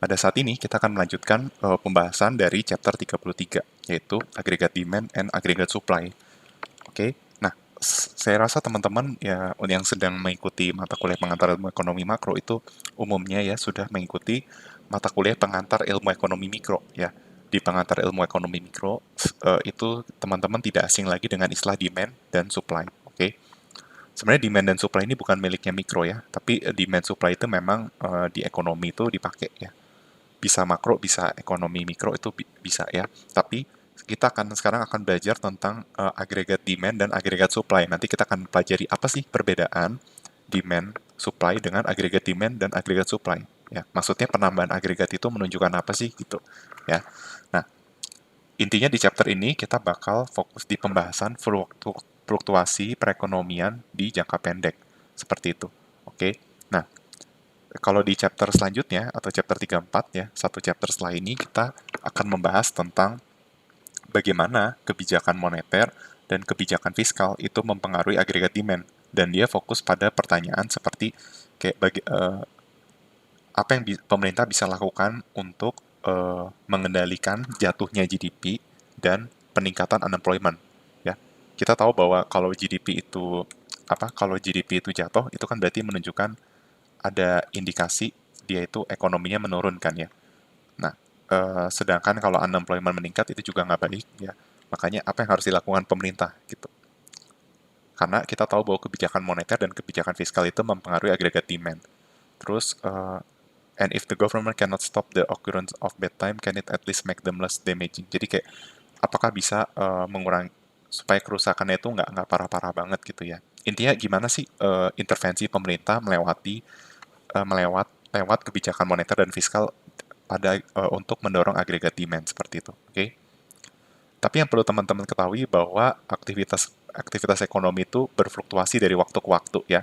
Pada saat ini kita akan melanjutkan pembahasan dari chapter 33, yaitu Aggregate Demand and Aggregate Supply. Oke, nah saya rasa teman-teman ya yang sedang mengikuti mata kuliah pengantar ilmu ekonomi makro itu umumnya ya sudah mengikuti mata kuliah pengantar ilmu ekonomi mikro ya. Di pengantar ilmu ekonomi mikro itu teman-teman tidak asing lagi dengan istilah demand dan supply. Oke. Sebenarnya demand dan supply ini bukan miliknya mikro ya, tapi demand supply itu memang di ekonomi itu dipakai ya, bisa makro, bisa ekonomi mikro itu bisa ya. Tapi kita sekarang akan belajar tentang agregat demand dan agregat supply. Nanti kita akan pelajari apa sih perbedaan demand supply dengan agregat demand dan agregat supply. Ya, maksudnya penambahan agregat itu menunjukkan apa sih gitu. Ya. Nah, intinya di chapter ini kita bakal fokus di pembahasan fluktuasi perekonomian di jangka pendek. Seperti itu. Oke. Nah, kalau di chapter selanjutnya atau chapter 34 ya, satu chapter setelah ini kita akan membahas tentang bagaimana kebijakan moneter dan kebijakan fiskal itu mempengaruhi agregat demand, dan dia fokus pada pertanyaan seperti kayak apa yang pemerintah bisa lakukan untuk mengendalikan jatuhnya GDP dan peningkatan unemployment ya. Kita tahu bahwa kalau GDP itu kalau GDP itu jatuh itu kan berarti menunjukkan ada indikasi dia itu ekonominya menurun kan ya. Nah, sedangkan kalau unemployment meningkat itu juga nggak baik ya. Makanya apa yang harus dilakukan pemerintah gitu. Karena kita tahu bahwa kebijakan moneter dan kebijakan fiskal itu mempengaruhi agregat demand. Terus, and if the government cannot stop the occurrence of bad time, can it at least make them less damaging? Jadi kayak, apakah bisa mengurangi supaya kerusakannya itu nggak parah-parah banget gitu ya. Intinya gimana sih intervensi pemerintah lewat kebijakan moneter dan fiskal pada untuk mendorong agregat demand seperti itu. Oke. Okay? Tapi yang perlu teman-teman ketahui bahwa aktivitas ekonomi itu berfluktuasi dari waktu ke waktu ya.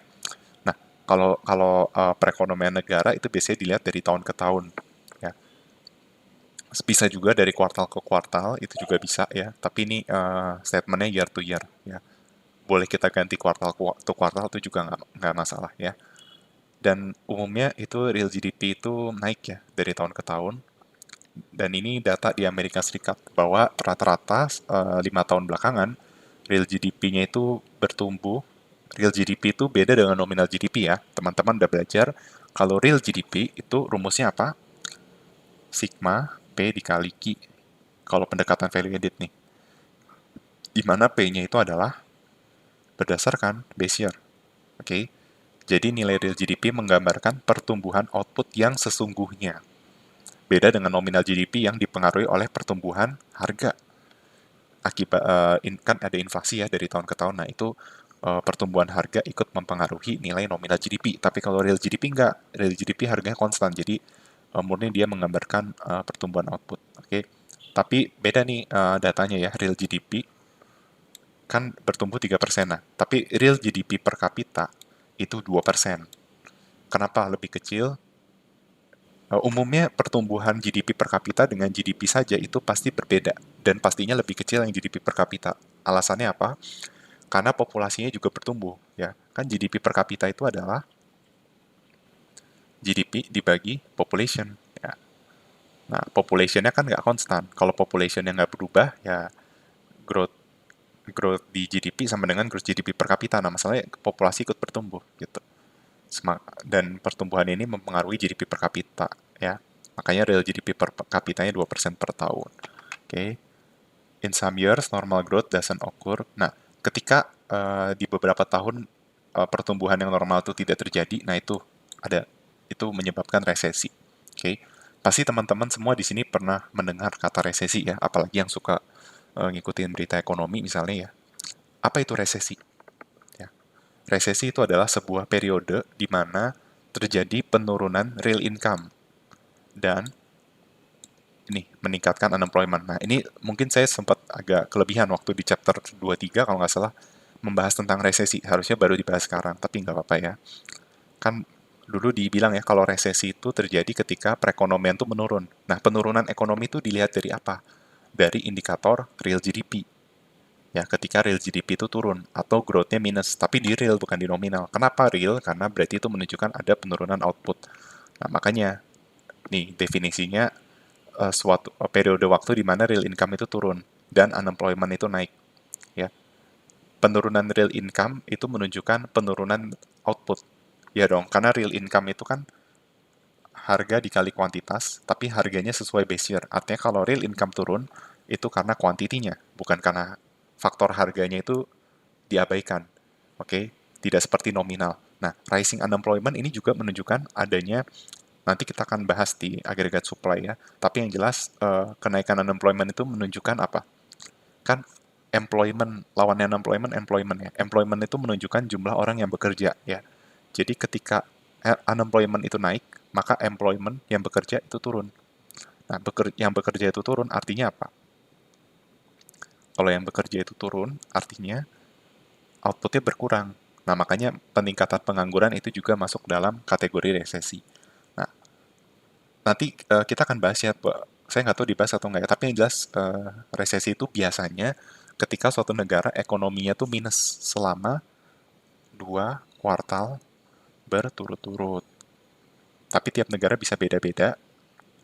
Nah, kalau kalau perekonomian negara itu biasanya dilihat dari tahun ke tahun ya. Bisa juga dari kuartal ke kuartal itu juga bisa ya. Tapi ini statementnya year to year ya. Boleh kita ganti kuartal ke kuartal itu juga nggak masalah ya. Dan umumnya itu real GDP itu naik ya dari tahun ke tahun. Dan ini data di Amerika Serikat bahwa rata-rata 5 tahun belakangan real GDP-nya itu bertumbuh. Real GDP itu beda dengan nominal GDP ya. Teman-teman udah belajar kalau real GDP itu rumusnya apa? Sigma P dikali Q. Kalau pendekatan value added nih. Di mana P-nya itu adalah berdasarkan base year. Oke. Okay? Jadi nilai real GDP menggambarkan pertumbuhan output yang sesungguhnya. Beda dengan nominal GDP yang dipengaruhi oleh pertumbuhan harga. Akibat kan ada inflasi ya dari tahun ke tahun. Nah, itu pertumbuhan harga ikut mempengaruhi nilai nominal GDP. Tapi kalau real GDP enggak, real GDP harganya konstan. Jadi murni dia menggambarkan pertumbuhan output. Oke. Okay? Tapi beda nih datanya ya, real GDP kan bertumbuh 3%. Nah, tapi real GDP per kapita itu 2%. Kenapa lebih kecil? Umumnya pertumbuhan GDP per kapita dengan GDP saja itu pasti berbeda dan pastinya lebih kecil yang GDP per kapita. Alasannya apa? Karena populasinya juga bertumbuh, ya. Kan GDP per kapita itu adalah GDP dibagi population, ya. Nah, populationnya kan nggak konstan. Kalau populationnya nggak berubah, ya growth growth di GDP sama dengan growth GDP per kapita. Nah, masalahnya populasi ikut bertumbuh, gitu. Dan pertumbuhan ini mempengaruhi GDP per kapita, ya. Makanya real GDP per kapitanya 2% per tahun. Oke. Okay. In some years, normal growth doesn't occur. Nah, ketika di beberapa tahun pertumbuhan yang normal itu tidak terjadi, nah itu menyebabkan resesi. Oke. Okay. Pasti teman-teman semua di sini pernah mendengar kata resesi ya, apalagi yang suka ngikutin berita ekonomi misalnya ya. Apa itu resesi? Ya. Resesi itu adalah sebuah periode di mana terjadi penurunan real income dan ini meningkatkan unemployment. Nah, ini mungkin saya sempat agak kelebihan waktu di chapter 23 kalau nggak salah membahas tentang resesi. Harusnya baru dibahas sekarang, tapi nggak apa-apa ya. Kan dulu dibilang ya kalau resesi itu terjadi ketika perekonomian itu menurun. Nah, penurunan ekonomi itu dilihat dari apa? Dari indikator real GDP. Ya, ketika real GDP itu turun atau growth-nya minus, tapi di real bukan di nominal. Kenapa real? Karena berarti itu menunjukkan ada penurunan output. Nah, makanya Nih, definisinya suatu periode waktu di mana real income itu turun dan unemployment itu naik. Ya, penurunan real income itu menunjukkan penurunan output. Ya dong, karena real income itu kan harga dikali kuantitas, tapi harganya sesuai base year. Artinya kalau real income turun, itu karena kuantitinya, bukan karena faktor harganya itu diabaikan. Oke, tidak seperti nominal. Nah, rising unemployment ini juga menunjukkan adanya, nanti kita akan bahas di agregat supply ya, tapi yang jelas kenaikan unemployment itu menunjukkan apa? Kan employment, lawannya unemployment, employment ya. Employment itu menunjukkan jumlah orang yang bekerja ya. Jadi ketika unemployment itu naik, maka employment yang bekerja itu turun. Nah, yang bekerja itu turun artinya apa? Kalau yang bekerja itu turun, artinya outputnya berkurang. Nah, makanya peningkatan pengangguran itu juga masuk dalam kategori resesi. Nah, nanti kita akan bahas ya, saya nggak tahu dibahas atau nggak ya, tapi yang jelas resesi itu biasanya ketika suatu negara ekonominya tuh minus selama 2 kuartal berturut-turut. Tapi tiap negara bisa beda-beda,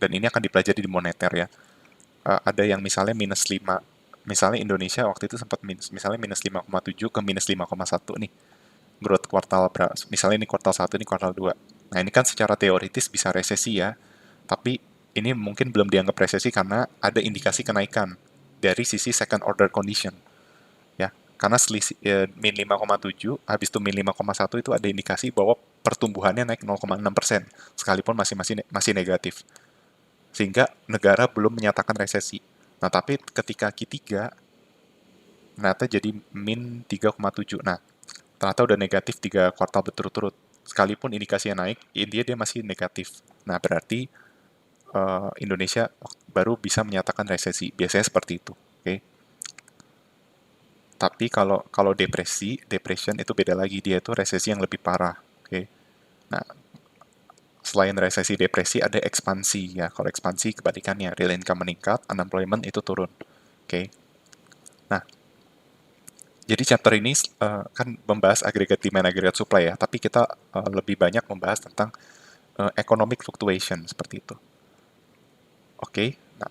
dan ini akan dipelajari di moneter ya. Ada yang misalnya minus 5, misalnya Indonesia waktu itu sempat minus, misalnya minus 5,7 ke minus 5,1 nih, growth kuartal berapa, misalnya ini kuartal 1, ini kuartal 2. Nah ini kan secara teoritis bisa resesi ya, tapi ini mungkin belum dianggap resesi karena ada indikasi kenaikan dari sisi second order condition ya, karena selisih min 5,7 habis itu min 5,1 itu ada indikasi bahwa pertumbuhannya naik 0,6% sekalipun masih negatif, sehingga negara belum menyatakan resesi. Nah, tapi ketika Q3 ternyata jadi min 3,7. Nah, ternyata udah negatif 3 kuartal berturut-turut. Sekalipun indikasinya naik, dia masih negatif. Nah, berarti Indonesia baru bisa menyatakan resesi. Biasanya seperti itu. Oke. Okay? Tapi kalau kalau depression itu beda lagi. Dia itu resesi yang lebih parah. Oke. Okay? Nah, selain resesi depresi ada ekspansi ya. Kalau ekspansi kebalikannya, real income meningkat, unemployment itu turun. Oke. Okay? Nah, jadi chapter ini kan membahas agregat demand, agregat supply ya, tapi kita lebih banyak membahas tentang economic fluctuation seperti itu. Oke, okay? Nah,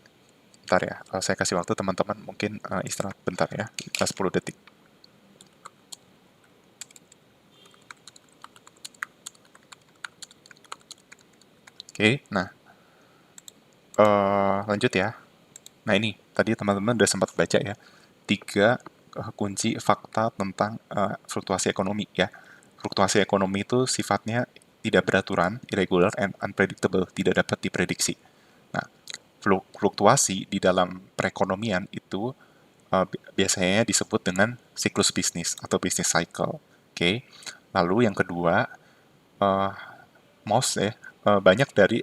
bentar ya, saya kasih waktu teman-teman mungkin istirahat bentar ya, 10 detik. Oke, okay, nah lanjut ya. Nah ini, tadi teman-teman udah sempat baca ya, 3 kunci fakta tentang fluktuasi ekonomi ya. Fluktuasi ekonomi itu sifatnya tidak beraturan, irregular, and unpredictable, tidak dapat diprediksi. Nah, fluktuasi di dalam perekonomian itu biasanya disebut dengan siklus bisnis atau business cycle. Oke, okay? Lalu yang kedua, uh, banyak dari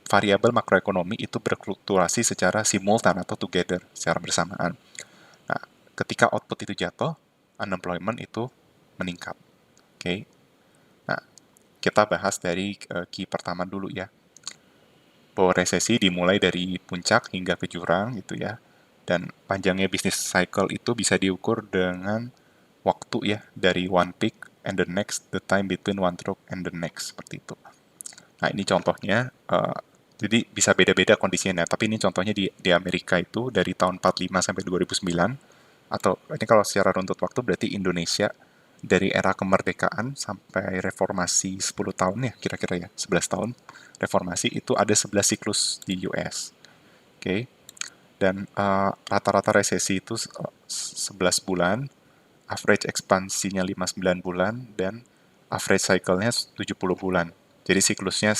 variabel makroekonomi itu berfluktuasi secara simultan atau together, secara bersamaan. Nah, ketika output itu jatuh, unemployment itu meningkat. Oke, okay? Nah, kita bahas dari key pertama dulu ya, bahwa resesi dimulai dari puncak hingga ke jurang gitu ya, dan panjangnya bisnis cycle itu bisa diukur dengan waktu ya, dari one peak and the next, the time between one stroke and the next, seperti itu. Nah ini contohnya, jadi bisa beda-beda kondisinya, tapi ini contohnya di Amerika itu dari tahun 45 sampai 2009, atau ini kalau secara runtut waktu berarti Indonesia dari era kemerdekaan sampai reformasi 10 tahun ya, kira-kira ya, 11 tahun reformasi itu ada 11 siklus di US. Oke, okay? Dan rata-rata resesi itu 11 bulan, average ekspansinya 59 bulan, dan average cycle-nya 70 bulan. Jadi siklusnya,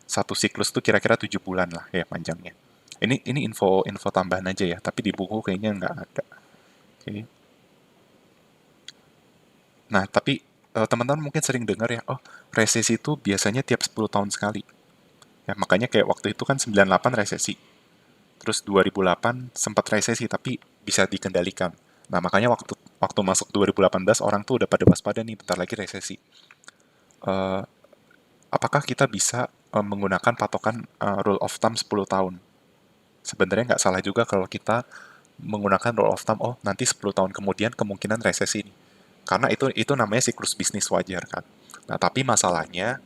satu siklus tuh kira-kira 7 bulan lah ya panjangnya. Ini info tambahan aja ya, tapi di buku kayaknya nggak ada. Oke. Okay. Nah, tapi teman-teman mungkin sering dengar ya, oh resesi itu biasanya tiap 10 tahun sekali. Ya, makanya kayak waktu itu kan 98 resesi. Terus 2008 sempat resesi tapi bisa dikendalikan. Nah, makanya waktu waktu masuk 2018 orang tuh udah pada waspada nih, bentar lagi resesi. Eh, apakah kita bisa menggunakan patokan rule of thumb 10 tahun? Sebenarnya nggak salah juga kalau kita menggunakan rule of thumb, oh nanti 10 tahun kemudian kemungkinan resesi nih. Karena itu namanya siklus bisnis wajar kan. Nah, tapi masalahnya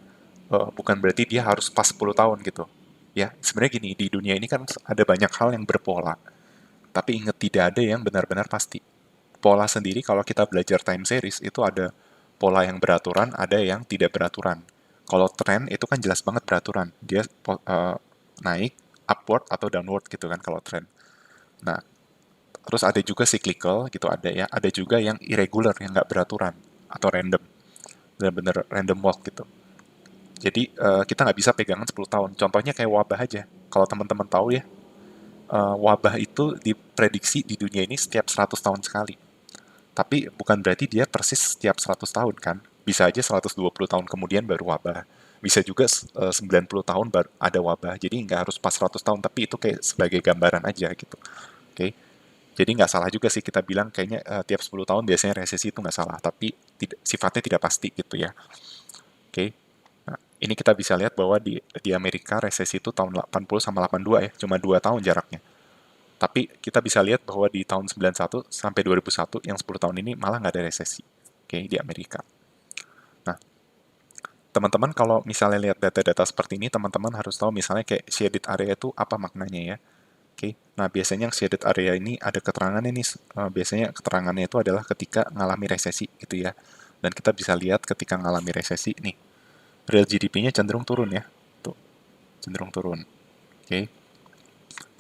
bukan berarti dia harus pas 10 tahun gitu. Ya, sebenarnya gini, di dunia ini kan ada banyak hal yang berpola, tapi ingat tidak ada yang benar-benar pasti. Pola sendiri kalau kita belajar time series itu ada pola yang beraturan, ada yang tidak beraturan. Kalau tren itu kan jelas banget beraturan, dia naik, upward atau downward gitu kan kalau tren. Nah, terus ada juga cyclical gitu ada ya, ada juga yang irregular yang nggak beraturan atau random, benar-benar random walk gitu. Jadi kita nggak bisa pegangan 10 tahun. Contohnya kayak wabah aja. Kalau teman-teman tahu ya, wabah itu diprediksi di dunia ini setiap 100 tahun sekali. Tapi bukan berarti dia persis setiap 100 tahun kan. Bisa aja 120 tahun kemudian baru wabah. Bisa juga 90 tahun baru ada wabah. Jadi nggak harus pas 100 tahun, tapi itu kayak sebagai gambaran aja gitu. Oke. Jadi nggak salah juga sih kita bilang kayaknya tiap 10 tahun biasanya resesi itu nggak salah. Tapi sifatnya tidak pasti gitu ya. Oke. Nah, ini kita bisa lihat bahwa di Amerika resesi itu tahun 80 sama 82 ya. Cuma 2 tahun jaraknya. Tapi kita bisa lihat bahwa di tahun 91 sampai 2001, yang 10 tahun ini malah nggak ada resesi. Oke, di Amerika. Nah, teman-teman kalau misalnya lihat data-data seperti ini, teman-teman harus tahu misalnya kayak shaded area itu apa maknanya ya. Oke, nah biasanya yang shaded area ini ada keterangannya nih, biasanya keterangannya itu adalah ketika ngalami resesi gitu ya. Dan kita bisa lihat ketika ngalami resesi nih, real GDP-nya cenderung turun ya. Tuh, cenderung turun. Oke,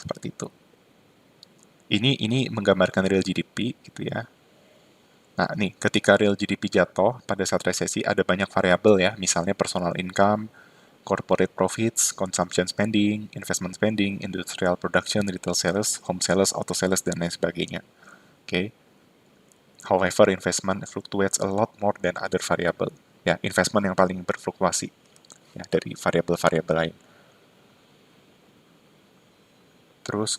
seperti itu. Ini menggambarkan real GDP gitu ya. Nah, nih, ketika real GDP jatuh pada saat resesi, ada banyak variabel ya, misalnya personal income, corporate profits, consumption spending, investment spending, industrial production, retail sales, home sales, auto sales, dan lain sebagainya. Oke. Okay. However, investment fluctuates a lot more than other variable. Ya, investment yang paling berfluktuasi ya dari variabel-variabel lain. Terus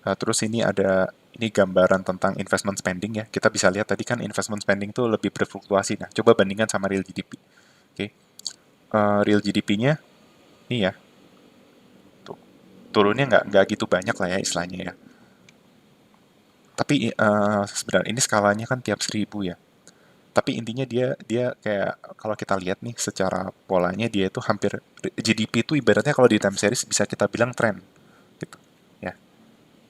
terus ini gambaran tentang investment spending ya. Kita bisa lihat tadi kan investment spending itu lebih berfluktuasi. Nah, coba bandingkan sama real GDP. Oke, okay. Real GDP-nya ini ya, tuh, turunnya nggak gitu banyak lah ya istilahnya ya. Tapi sebenarnya ini skalanya kan tiap 1000 ya. Tapi intinya dia dia kayak kalau kita lihat nih secara polanya dia itu hampir GDP itu ibaratnya kalau di time series bisa kita bilang tren gitu ya.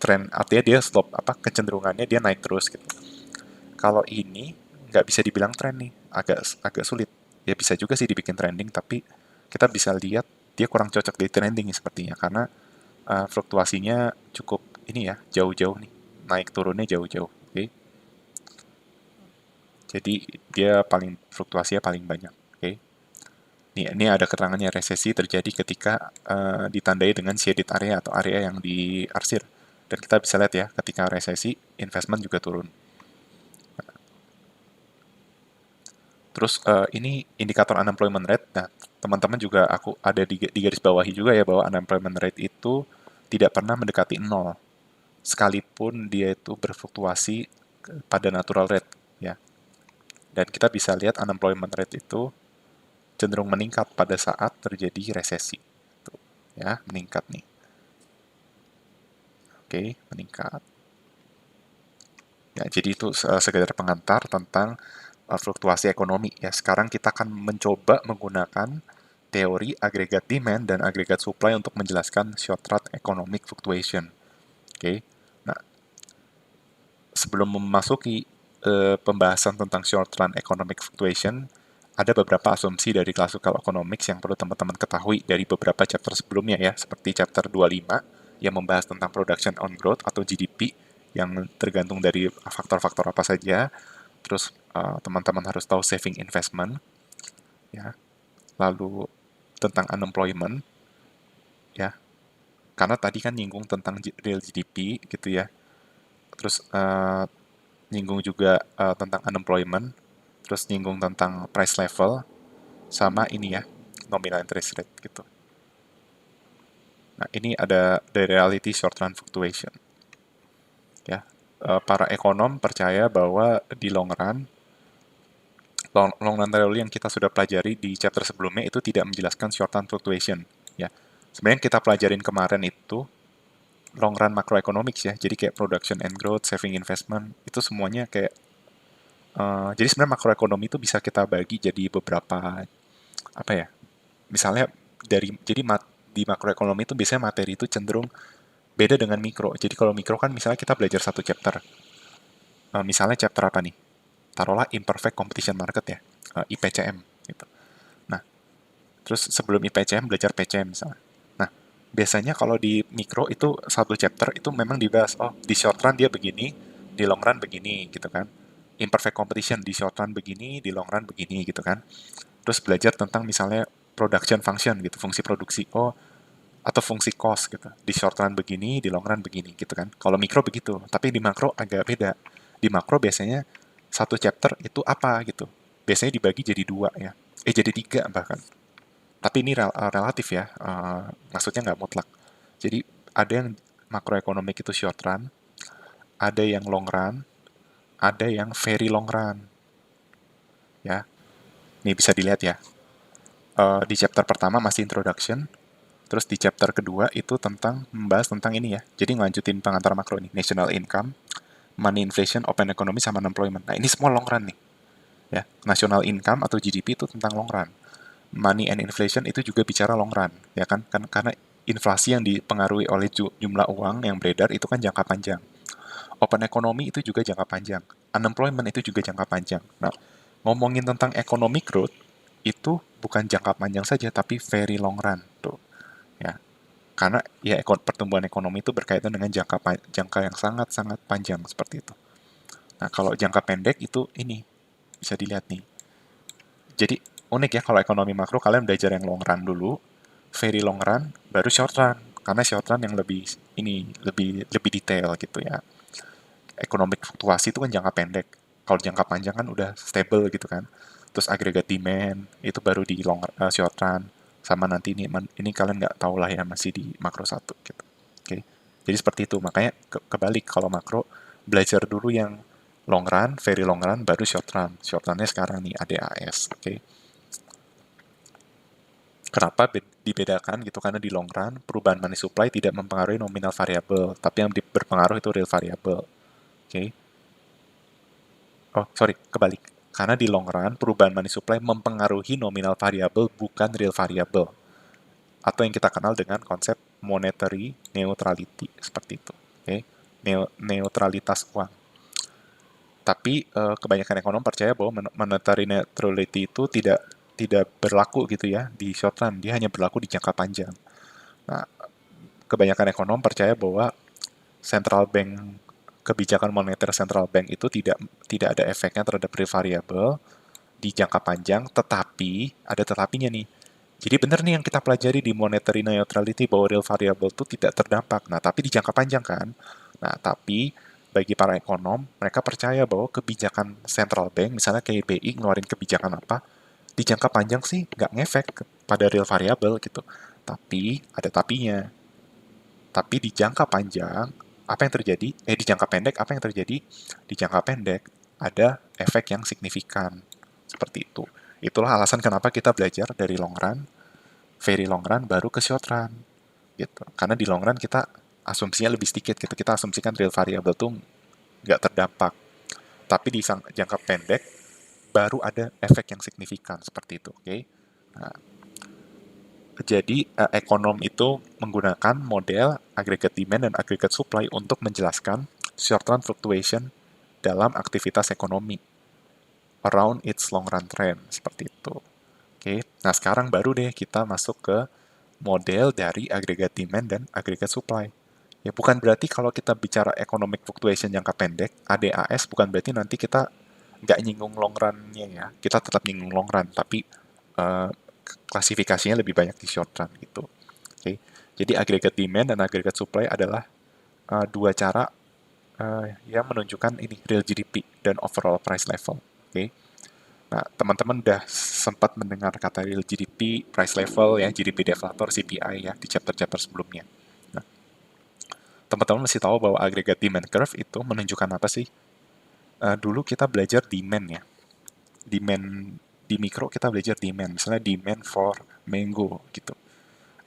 Tren artinya dia slope apa kecenderungannya dia naik terus gitu. Kalau ini nggak bisa dibilang tren nih, agak agak sulit. Ya bisa juga sih dibikin trending, tapi kita bisa lihat dia kurang cocok di trending sepertinya karena fluktuasinya cukup ini ya jauh-jauh nih, naik turunnya jauh-jauh. Oke, okay? Jadi dia fluktuasinya paling banyak. Oke, okay? Ini ada keterangannya resesi terjadi ketika ditandai dengan shaded area atau area yang diarsir. Dan kita bisa lihat ya, ketika resesi, investment juga turun. Terus ini indikator unemployment rate. Nah, teman-teman juga aku ada di garis bawahi juga ya bahwa unemployment rate itu tidak pernah mendekati nol, sekalipun dia itu berfluktuasi pada natural rate ya. Dan kita bisa lihat unemployment rate itu cenderung meningkat pada saat terjadi resesi. Tuh, ya, meningkat nih. Oke, meningkat. Ya, jadi itu sekedar pengantar tentang fluktuasi ekonomi ya. Sekarang kita akan mencoba menggunakan teori agregat demand dan agregat supply untuk menjelaskan short run economic fluctuation. Oke. Nah, sebelum memasuki pembahasan tentang short run economic fluctuation, ada beberapa asumsi dari classical economics yang perlu teman-teman ketahui dari beberapa chapter sebelumnya ya, seperti chapter 25 yang membahas tentang production on growth atau GDP yang tergantung dari faktor-faktor apa saja. Terus teman-teman harus tahu saving investment ya. Lalu tentang unemployment ya. Karena tadi kan nyinggung tentang real GDP gitu ya. Terus nyinggung juga tentang unemployment, terus nyinggung tentang price level, sama ini ya, nominal interest rate gitu. Nah, ini ada the reality short run fluctuation. Ya, para ekonom percaya bahwa di long run theory yang kita sudah pelajari di chapter sebelumnya itu tidak menjelaskan short run fluctuation. Ya, sebenarnya yang kita pelajarin kemarin itu long run macroeconomics ya, jadi kayak production and growth, saving investment, itu semuanya kayak jadi sebenarnya makroekonomi itu bisa kita bagi jadi beberapa apa ya? misalnya di makroekonomi itu biasanya materi itu cenderung beda dengan mikro. Jadi kalau mikro kan misalnya kita belajar satu chapter. Misalnya chapter apa nih? Taruhlah Imperfect Competition Market ya, IPCM gitu. Nah, terus sebelum IPCM belajar PCM misalnya. Nah, biasanya kalau di mikro itu satu chapter itu memang dibahas, oh di short run dia begini, di long run begini gitu kan. Imperfect competition di short run begini, di long run begini gitu kan. Terus belajar tentang misalnya production function gitu, fungsi produksi. Oh, atau fungsi cost gitu. Di short run begini, di long run begini gitu kan. Kalau mikro begitu, tapi di makro agak beda. Di makro biasanya satu chapter itu apa gitu. Biasanya dibagi jadi dua ya. Jadi tiga bahkan. Tapi ini relatif ya, maksudnya nggak mutlak. Jadi ada yang makroekonomik itu short run, ada yang long run, ada yang very long run. Ya, ini bisa dilihat ya. Di chapter pertama masih introduction, terus di chapter kedua itu membahas tentang ini ya. Jadi ngelanjutin pengantar makro ini, national income, money inflation, open economy, sama unemployment. Nah ini semua long run nih. Ya, national income atau GDP itu tentang long run. Money and inflation itu juga bicara long run, ya kan karena inflasi yang dipengaruhi oleh jumlah uang yang beredar itu kan jangka panjang. Open economy itu juga jangka panjang. Unemployment itu juga jangka panjang. Nah, ngomongin tentang economic growth itu bukan jangka panjang saja tapi very long run tuh. Ya, karena ya pertumbuhan ekonomi itu berkaitan dengan jangka yang sangat-sangat panjang seperti itu. Nah, kalau jangka pendek itu ini bisa dilihat nih. Jadi unik ya kalau ekonomi makro kalian belajar yang long run dulu, very long run, baru short run. Karena short run yang lebih lebih detail gitu ya. Ekonomi fluktuasi itu kan jangka pendek. Kalau jangka panjang kan udah stable gitu kan. Terus agregat demand itu baru di short run. Sama nanti ini kalian nggak tahu lah ya masih di makro satu gitu. Oke. Jadi seperti itu. Makanya kebalik kalau makro belajar dulu yang long run, very long run, baru short run. Short runnya sekarang nih ADAS. Oke. Kenapa dibedakan gitu? Karena di long run, perubahan money supply tidak mempengaruhi nominal variable, tapi yang berpengaruh itu real variable. Oke. Oh, sorry, kebalik. Karena di long run, perubahan money supply mempengaruhi nominal variable, bukan real variable. Atau yang kita kenal dengan konsep monetary neutrality, seperti itu. Oke. Neutralitas uang. Tapi kebanyakan ekonom percaya bahwa monetary neutrality itu tidak berlaku gitu ya di short run, dia hanya berlaku di jangka panjang. Nah, kebanyakan ekonom percaya bahwa central bank kebijakan moneter central bank itu tidak ada efeknya terhadap real variable di jangka panjang, tetapi ada tetapinya nih. Jadi benar nih yang kita pelajari di monetary neutrality bahwa real variable itu tidak terdampak. Nah, tapi di jangka panjang kan. Nah, tapi bagi para ekonom, mereka percaya bahwa kebijakan central bank, misalnya kayak BI ngeluarin kebijakan apa, di jangka panjang sih nggak ngefek pada real variable gitu. Tapi ada tapinya. Tapi di jangka panjang, apa yang terjadi? Di jangka pendek, apa yang terjadi? Di jangka pendek, ada efek yang signifikan. Seperti itu. Itulah alasan kenapa kita belajar dari long run, very long run, baru ke short run. Gitu. Karena di long run kita asumsinya lebih sedikit gitu. Kita asumsikan real variable tuh nggak terdampak. Tapi di jangka pendek, baru ada efek yang signifikan. Seperti itu. Oke. Okay? Nah, jadi ekonom itu menggunakan model aggregate demand dan aggregate supply untuk menjelaskan short-run fluctuation dalam aktivitas ekonomi around its long-run trend, seperti itu. Oke, nah sekarang baru deh kita masuk ke model dari aggregate demand dan aggregate supply. Ya bukan berarti kalau kita bicara economic fluctuation jangka pendek, ADAS bukan berarti nanti kita nggak nyinggung long run-nya ya. Kita tetap nyinggung long run, tapi uh, klasifikasinya lebih banyak di short run gitu. Oke, jadi aggregate demand dan aggregate supply adalah dua cara yang menunjukkan ini real GDP dan overall price level. Oke, nah teman-teman udah sempat mendengar kata real GDP, price level ya, GDP deflator, CPI ya di chapter-chapter sebelumnya. Nah, teman-teman mesti tahu bahwa aggregate demand curve itu menunjukkan apa sih? Dulu kita belajar demand ya, demand di mikro kita belajar demand, misalnya demand for mango gitu.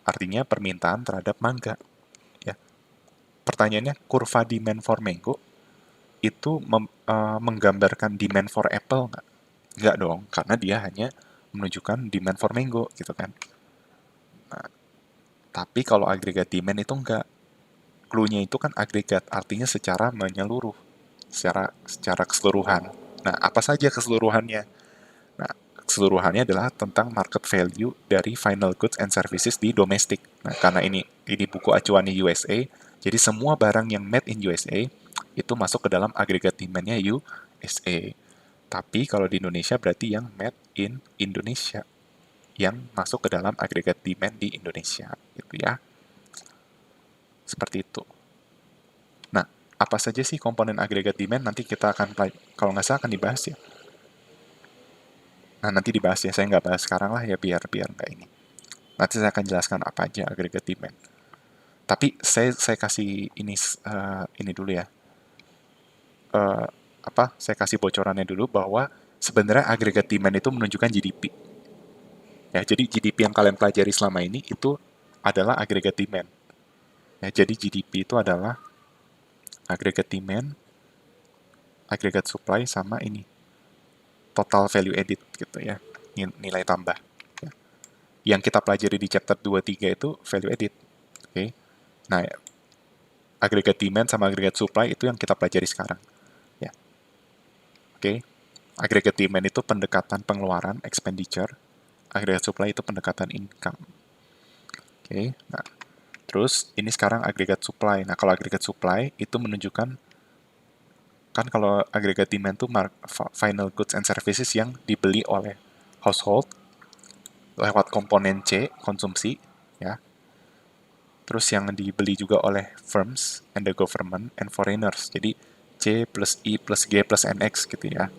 Artinya permintaan terhadap mangga. Ya. Pertanyaannya, kurva demand for mango itu menggambarkan demand for apple nggak? Nggak dong, karena dia hanya menunjukkan demand for mango gitu kan. Tapi kalau agregat demand itu enggak. Clue-nya itu kan agregat, artinya secara menyeluruh, secara keseluruhan. Nah, apa saja keseluruhannya? Nah, keseluruhannya adalah tentang market value dari final goods and services di domestik. Nah, karena ini buku acuannya USA, jadi semua barang yang made in USA itu masuk ke dalam agregat demand-nya USA. Tapi kalau di Indonesia berarti yang made in Indonesia yang masuk ke dalam agregat demand di Indonesia, gitu ya. Seperti itu. Nah, apa saja sih komponen agregat demand? Nanti kita akan, kalau nggak salah akan dibahas ya. Nah, nanti dibahas ya. Saya nggak bahas sekarang lah ya, biar nggak ini. Nanti saya akan jelaskan apa aja agregat demand. Tapi saya kasih ini dulu ya. Eh, Saya kasih bocorannya dulu bahwa sebenarnya agregat demand itu menunjukkan GDP. Ya, jadi GDP yang kalian pelajari selama ini itu adalah agregat demand. Ya, jadi GDP itu adalah agregat demand, agregat supply sama ini total value added gitu ya, nilai tambah. Ya. Yang kita pelajari di chapter 2-3 itu value added. Oke. Okay. Nah, agregat demand sama agregat supply itu yang kita pelajari sekarang. Ya. Oke. Okay. Agregat demand itu pendekatan pengeluaran, expenditure. Agregat supply itu pendekatan income. Oke. Okay. Nah, terus ini sekarang agregat supply. Nah, kalau agregat supply itu menunjukkan kan kalau agregat demand itu final goods and services yang dibeli oleh household lewat komponen C, konsumsi, ya. Terus yang dibeli juga oleh firms and the government and foreigners. Jadi C plus I plus G plus NX gitu ya.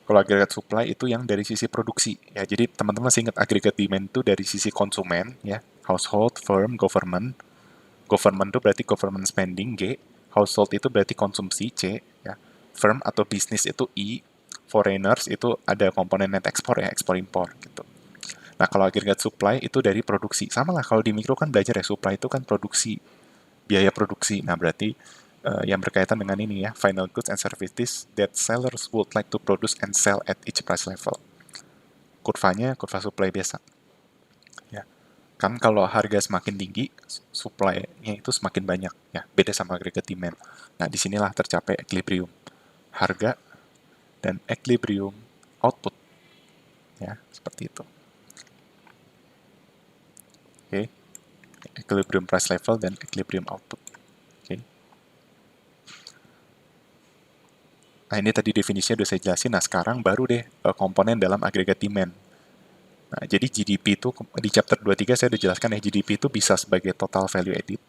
Kalau agregat supply itu yang dari sisi produksi. Ya, jadi teman-teman masih ingat agregat demand itu dari sisi konsumen, ya. Household, firm, government. Government itu berarti government spending, G. Household itu berarti konsumsi, C. Ya. Firm atau bisnis itu I. Foreigners itu ada komponen net export ya, ekspor impor gitu. Nah, kalau agregat supply itu dari produksi. Sama lah, kalau di mikro kan belajar ya, supply itu kan produksi, biaya produksi. Nah, berarti yang berkaitan dengan ini ya, final goods and services that sellers would like to produce and sell at each price level. Kurvanya, kurva supply biasa. Ya. Kan kalau harga semakin tinggi, supply-nya itu semakin banyak. Ya, beda sama agregat demand. Nah, disinilah tercapai equilibrium. Harga dan equilibrium output. Ya, seperti itu. Oke. Okay. Equilibrium price level dan equilibrium output. Oke. Okay. Nah, ini tadi definisinya udah saya jelasin. Nah, sekarang baru deh komponen dalam agregat demand. Nah, jadi GDP itu di chapter 23 saya udah jelaskan ya, GDP itu bisa sebagai total value added,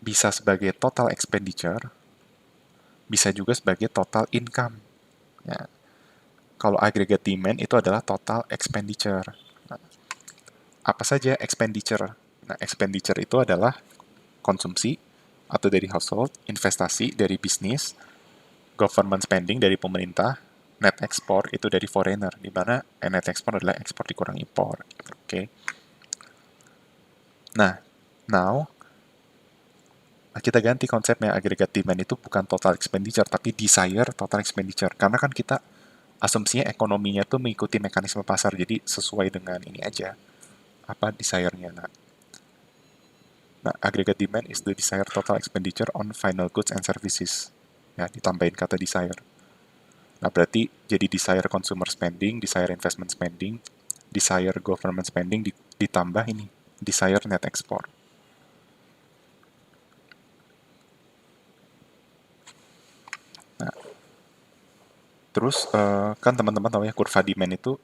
bisa sebagai total expenditure, bisa juga sebagai total income. Ya, kalau agregat demand itu adalah total expenditure. Nah, apa saja expenditure? Nah, expenditure itu adalah konsumsi atau dari household, investasi dari bisnis, government spending dari pemerintah, net export itu dari foreigner, di mana net export adalah ekspor dikurang impor. Oke. Okay. Nah, now kita ganti konsepnya, agregat demand itu bukan total expenditure, tapi desire total expenditure. Karena kan kita asumsinya ekonominya tuh mengikuti mekanisme pasar, jadi sesuai dengan ini aja, apa desire-nya. Nah, aggregate demand is the desired total expenditure on final goods and services. Ya, ditambahin kata desire. Nah, berarti jadi desire consumer spending, desire investment spending, desire government spending, ditambah ini, desire net export. Nah, terus kan teman-teman tahu ya, kurva demand itu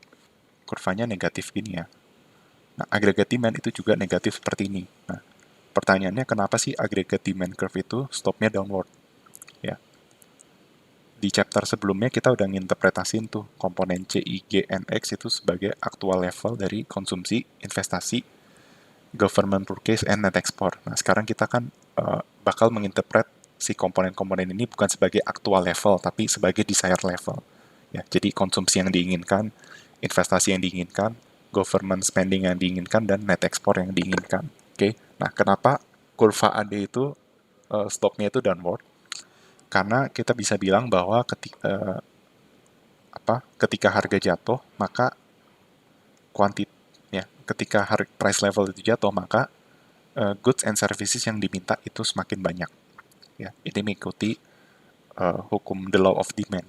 kurvanya negatif gini ya. Nah, agregat demand itu juga negatif seperti ini. Nah, pertanyaannya kenapa sih agregat demand curve itu stopnya downward? Ya, di chapter sebelumnya kita udah nginterpretasin tuh komponen C, I, G, N, X itu sebagai aktual level dari konsumsi, investasi, government purchase, and net export. Nah, sekarang kita kan bakal menginterpret si komponen-komponen ini bukan sebagai aktual level, tapi sebagai desired level. Ya, jadi konsumsi yang diinginkan, investasi yang diinginkan, government spending yang diinginkan, dan net export yang diinginkan. Oke, nah kenapa kurva AD itu stopnya itu downward? Karena kita bisa bilang bahwa ketika harga jatuh, maka ya, ketika price level itu jatuh, maka goods and services yang diminta itu semakin banyak. Ya, ini mengikuti hukum the law of demand.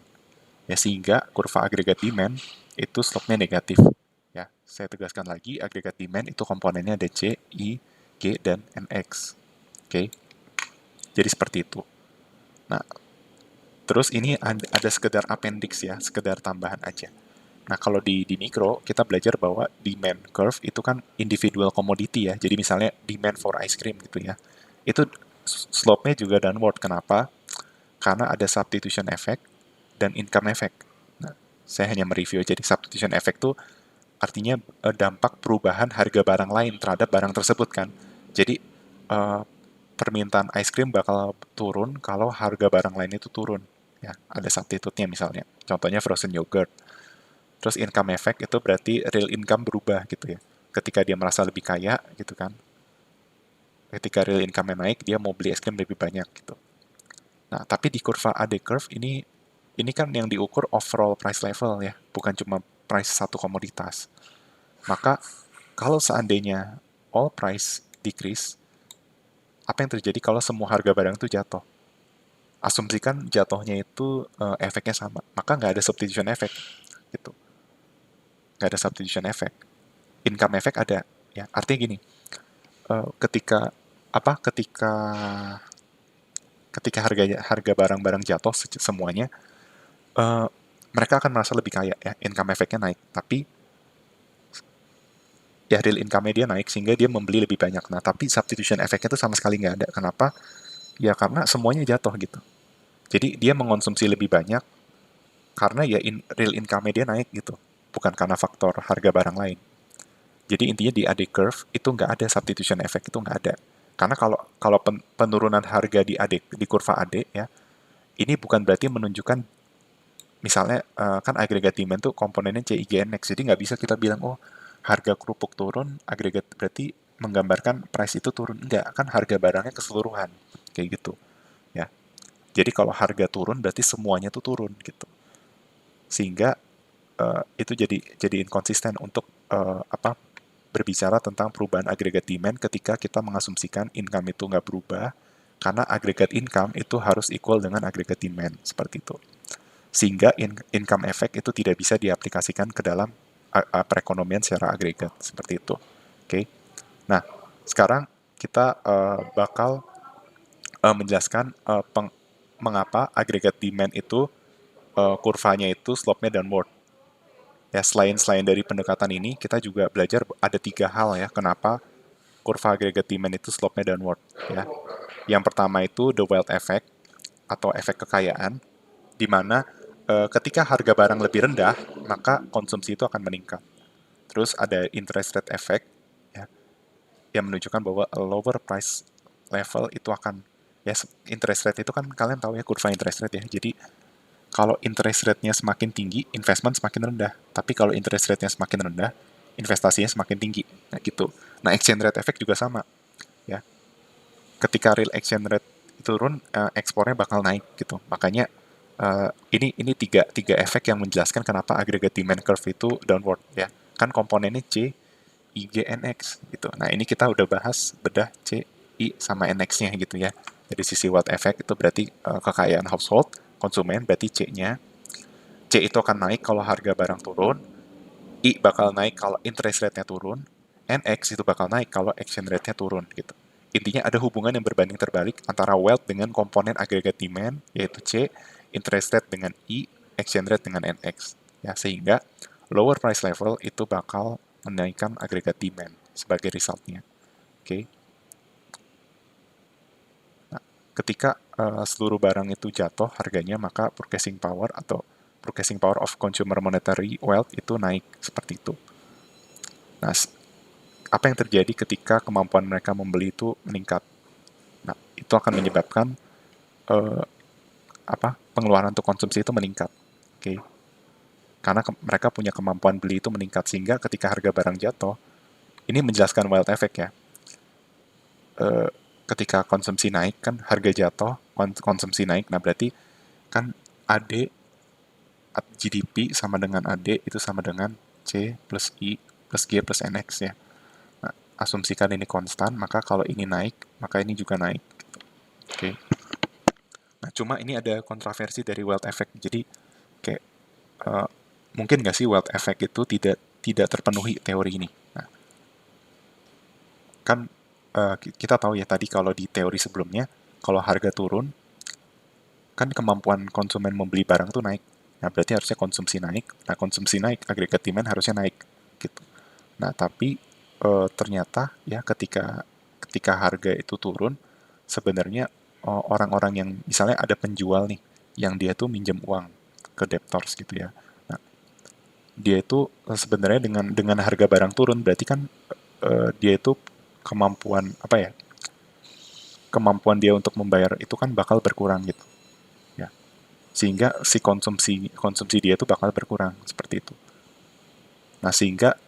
Ya, sehingga kurva agregat demand itu slope-nya negatif. Ya, saya tegaskan lagi, agregat demand itu komponennya ada C, I, G, dan NX. Oke, jadi seperti itu. Nah, terus ini ada sekedar appendix ya, sekedar tambahan aja. Nah, kalau di mikro, kita belajar bahwa demand curve itu kan individual commodity ya. Jadi misalnya demand for ice cream gitu ya. Itu slope-nya juga downward. Kenapa? Karena ada substitution effect dan income effect. Nah, saya hanya mereview. Jadi substitution effect itu artinya dampak perubahan harga barang lain terhadap barang tersebut kan. Jadi permintaan ice cream bakal turun kalau harga barang lain itu turun. Ya, ada substitute-nya misalnya. Contohnya frozen yogurt. Terus income effect itu berarti real income berubah gitu ya. Ketika dia merasa lebih kaya gitu kan. Ketika real income-nya naik, dia mau beli es krim lebih banyak gitu. Nah, tapi di kurva AD curve ini kan yang diukur overall price level ya, bukan cuma price satu komoditas. Maka kalau seandainya all price decrease, apa yang terjadi kalau semua harga barang itu jatuh? Asumsikan jatuhnya itu efeknya sama, maka nggak ada substitution effect gitu. Nggak ada substitution effect. Income effect ada. Ya, artinya gini, ketika apa? Ketika harga barang-barang jatuh semuanya, eh, mereka akan merasa lebih kaya ya, income effect-nya naik. Tapi ya real income-nya dia naik sehingga dia membeli lebih banyak. Nah, tapi substitution effect-nya itu sama sekali nggak ada. Kenapa? Ya karena semuanya jatuh gitu. Jadi dia mengonsumsi lebih banyak karena ya real income-nya dia naik gitu. Bukan karena faktor harga barang lain. Jadi intinya di AD curve itu nggak ada substitution effect, itu nggak ada. Karena kalau kalau penurunan harga di AD di kurva AD ya, ini bukan berarti menunjukkan misalnya kan agregat demand tuh komponennya CIGNX, jadi nggak bisa kita bilang oh harga kerupuk turun, agregat berarti menggambarkan price itu turun. Enggak, kan harga barangnya keseluruhan kayak gitu ya. Jadi kalau harga turun berarti semuanya tuh turun gitu. Sehingga itu jadi inkonsisten untuk apa berbicara tentang perubahan agregat demand ketika kita mengasumsikan income itu nggak berubah karena agregat income itu harus equal dengan agregat demand seperti itu. Sehingga income effect itu tidak bisa diaplikasikan ke dalam perekonomian secara agregat seperti itu. Oke. Nah, sekarang kita bakal menjelaskan mengapa agregat demand itu kurvanya itu slope-nya downward. Ya, selain dari pendekatan ini, kita juga belajar ada 3 hal ya kenapa kurva agregat demand itu slope-nya downward. Ya. Yang pertama itu the wealth effect atau efek kekayaan, di mana ketika harga barang lebih rendah, maka konsumsi itu akan meningkat. Terus ada interest rate effect, ya, yang menunjukkan bahwa a lower price level itu akan, ya interest rate itu kan kalian tahu ya kurva interest rate ya. Jadi kalau interest rate-nya semakin tinggi, investment semakin rendah. Tapi kalau interest rate-nya semakin rendah, investasinya semakin tinggi. Nah gitu. Nah exchange rate effect juga sama. Ya, ketika real exchange rate turun, ekspornya bakal naik gitu. Makanya ini tiga efek yang menjelaskan kenapa aggregate demand curve itu downward ya. Kan komponennya C, I, G, NX gitu. Nah ini kita udah bahas bedah C, I sama NX-nya gitu ya. Dari sisi wealth effect itu berarti kekayaan household, konsumen berarti C-nya. C itu akan naik kalau harga barang turun, I bakal naik kalau interest rate-nya turun, NX itu bakal naik kalau exchange rate-nya turun gitu. Intinya ada hubungan yang berbanding terbalik antara wealth dengan komponen aggregate demand, yaitu C, interest rate dengan I, exchange rate dengan NX. Ya, sehingga lower price level itu bakal menaikkan aggregate demand sebagai resultnya. Oke. Okay. Nah, ketika seluruh barang itu jatuh harganya, maka purchasing power atau purchasing power of consumer monetary wealth itu naik seperti itu. Nah, apa yang terjadi ketika kemampuan mereka membeli itu meningkat? Nah, itu akan menyebabkan pengeluaran untuk konsumsi itu meningkat. Oke. Okay. Karena mereka punya kemampuan beli itu meningkat sehingga ketika harga barang jatuh, ini menjelaskan wild effect ya. Ketika konsumsi naik kan harga jatuh, konsumsi naik. Nah, berarti kan AD GDP sama dengan AD itu sama dengan C plus I plus G plus NX ya. Nah, asumsikan ini konstan, maka kalau ini naik, maka ini juga naik. Oke. Nah, cuma ini ada kontroversi dari Wild Effect. Jadi, kayak, uh, mungkin nggak sih Wild Effect itu tidak terpenuhi teori ini? Nah, kan kita tahu ya tadi kalau di teori sebelumnya, kalau harga turun, kan kemampuan konsumen membeli barang tuh naik. Nah, berarti harusnya konsumsi naik. Nah, konsumsi naik, agregat demand harusnya naik. Gitu. Nah, tapi ternyata ya ketika ketika harga itu turun, sebenarnya orang-orang yang misalnya ada penjual nih, yang dia tuh minjem uang ke debtors gitu ya. Nah, dia itu sebenarnya dengan harga barang turun, berarti kan dia itu kemampuan apa ya? Kemampuan dia untuk membayar itu kan bakal berkurang gitu. Ya. Sehingga si konsumsi konsumsi dia itu bakal berkurang seperti itu. Nah, sehingga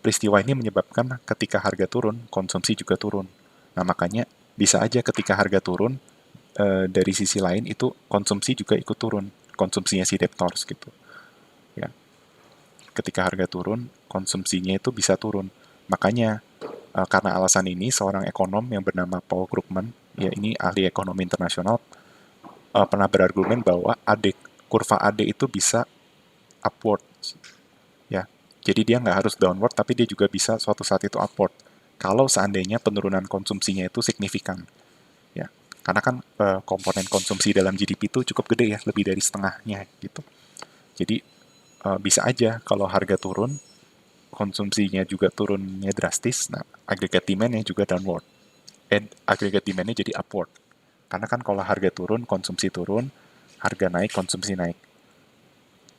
peristiwa ini menyebabkan ketika harga turun, konsumsi juga turun. Nah, makanya bisa aja ketika harga turun, dari sisi lain itu konsumsi juga ikut turun, konsumsinya si debtors gitu. Ya, ketika harga turun, konsumsinya itu bisa turun. Makanya karena alasan ini, seorang ekonom yang bernama Paul Krugman, ya ini ahli ekonomi internasional, pernah berargumen bahwa kurva AD itu bisa upward. Ya, jadi dia nggak harus downward, tapi dia juga bisa suatu saat itu upward. Kalau seandainya penurunan konsumsinya itu signifikan, ya, karena kan komponen konsumsi dalam GDP itu cukup gede ya, lebih dari setengahnya gitu. Jadi bisa aja kalau harga turun, konsumsinya juga turunnya drastis, nah agregat demandnya juga downward, agregat demandnya jadi upward. Karena kan kalau harga turun, konsumsi turun, harga naik, konsumsi naik.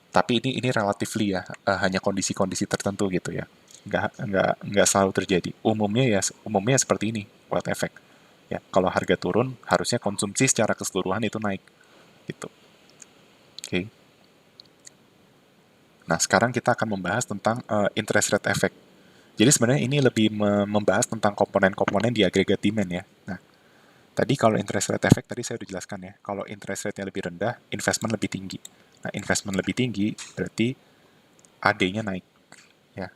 Tapi ini relatively ya, hanya kondisi-kondisi tertentu gitu ya. Nggak selalu terjadi. Umumnya seperti ini, wild effect. Ya, kalau harga turun, harusnya konsumsi secara keseluruhan itu naik gitu. Oke. Okay. Nah, sekarang kita akan membahas tentang interest rate effect. Jadi sebenarnya ini lebih membahas tentang komponen-komponen di agregat demand ya. Nah, tadi kalau interest rate effect tadi saya sudah jelaskan ya. Kalau interest rate-nya lebih rendah, investment lebih tinggi. Nah, investment lebih tinggi berarti AD-nya naik. Ya,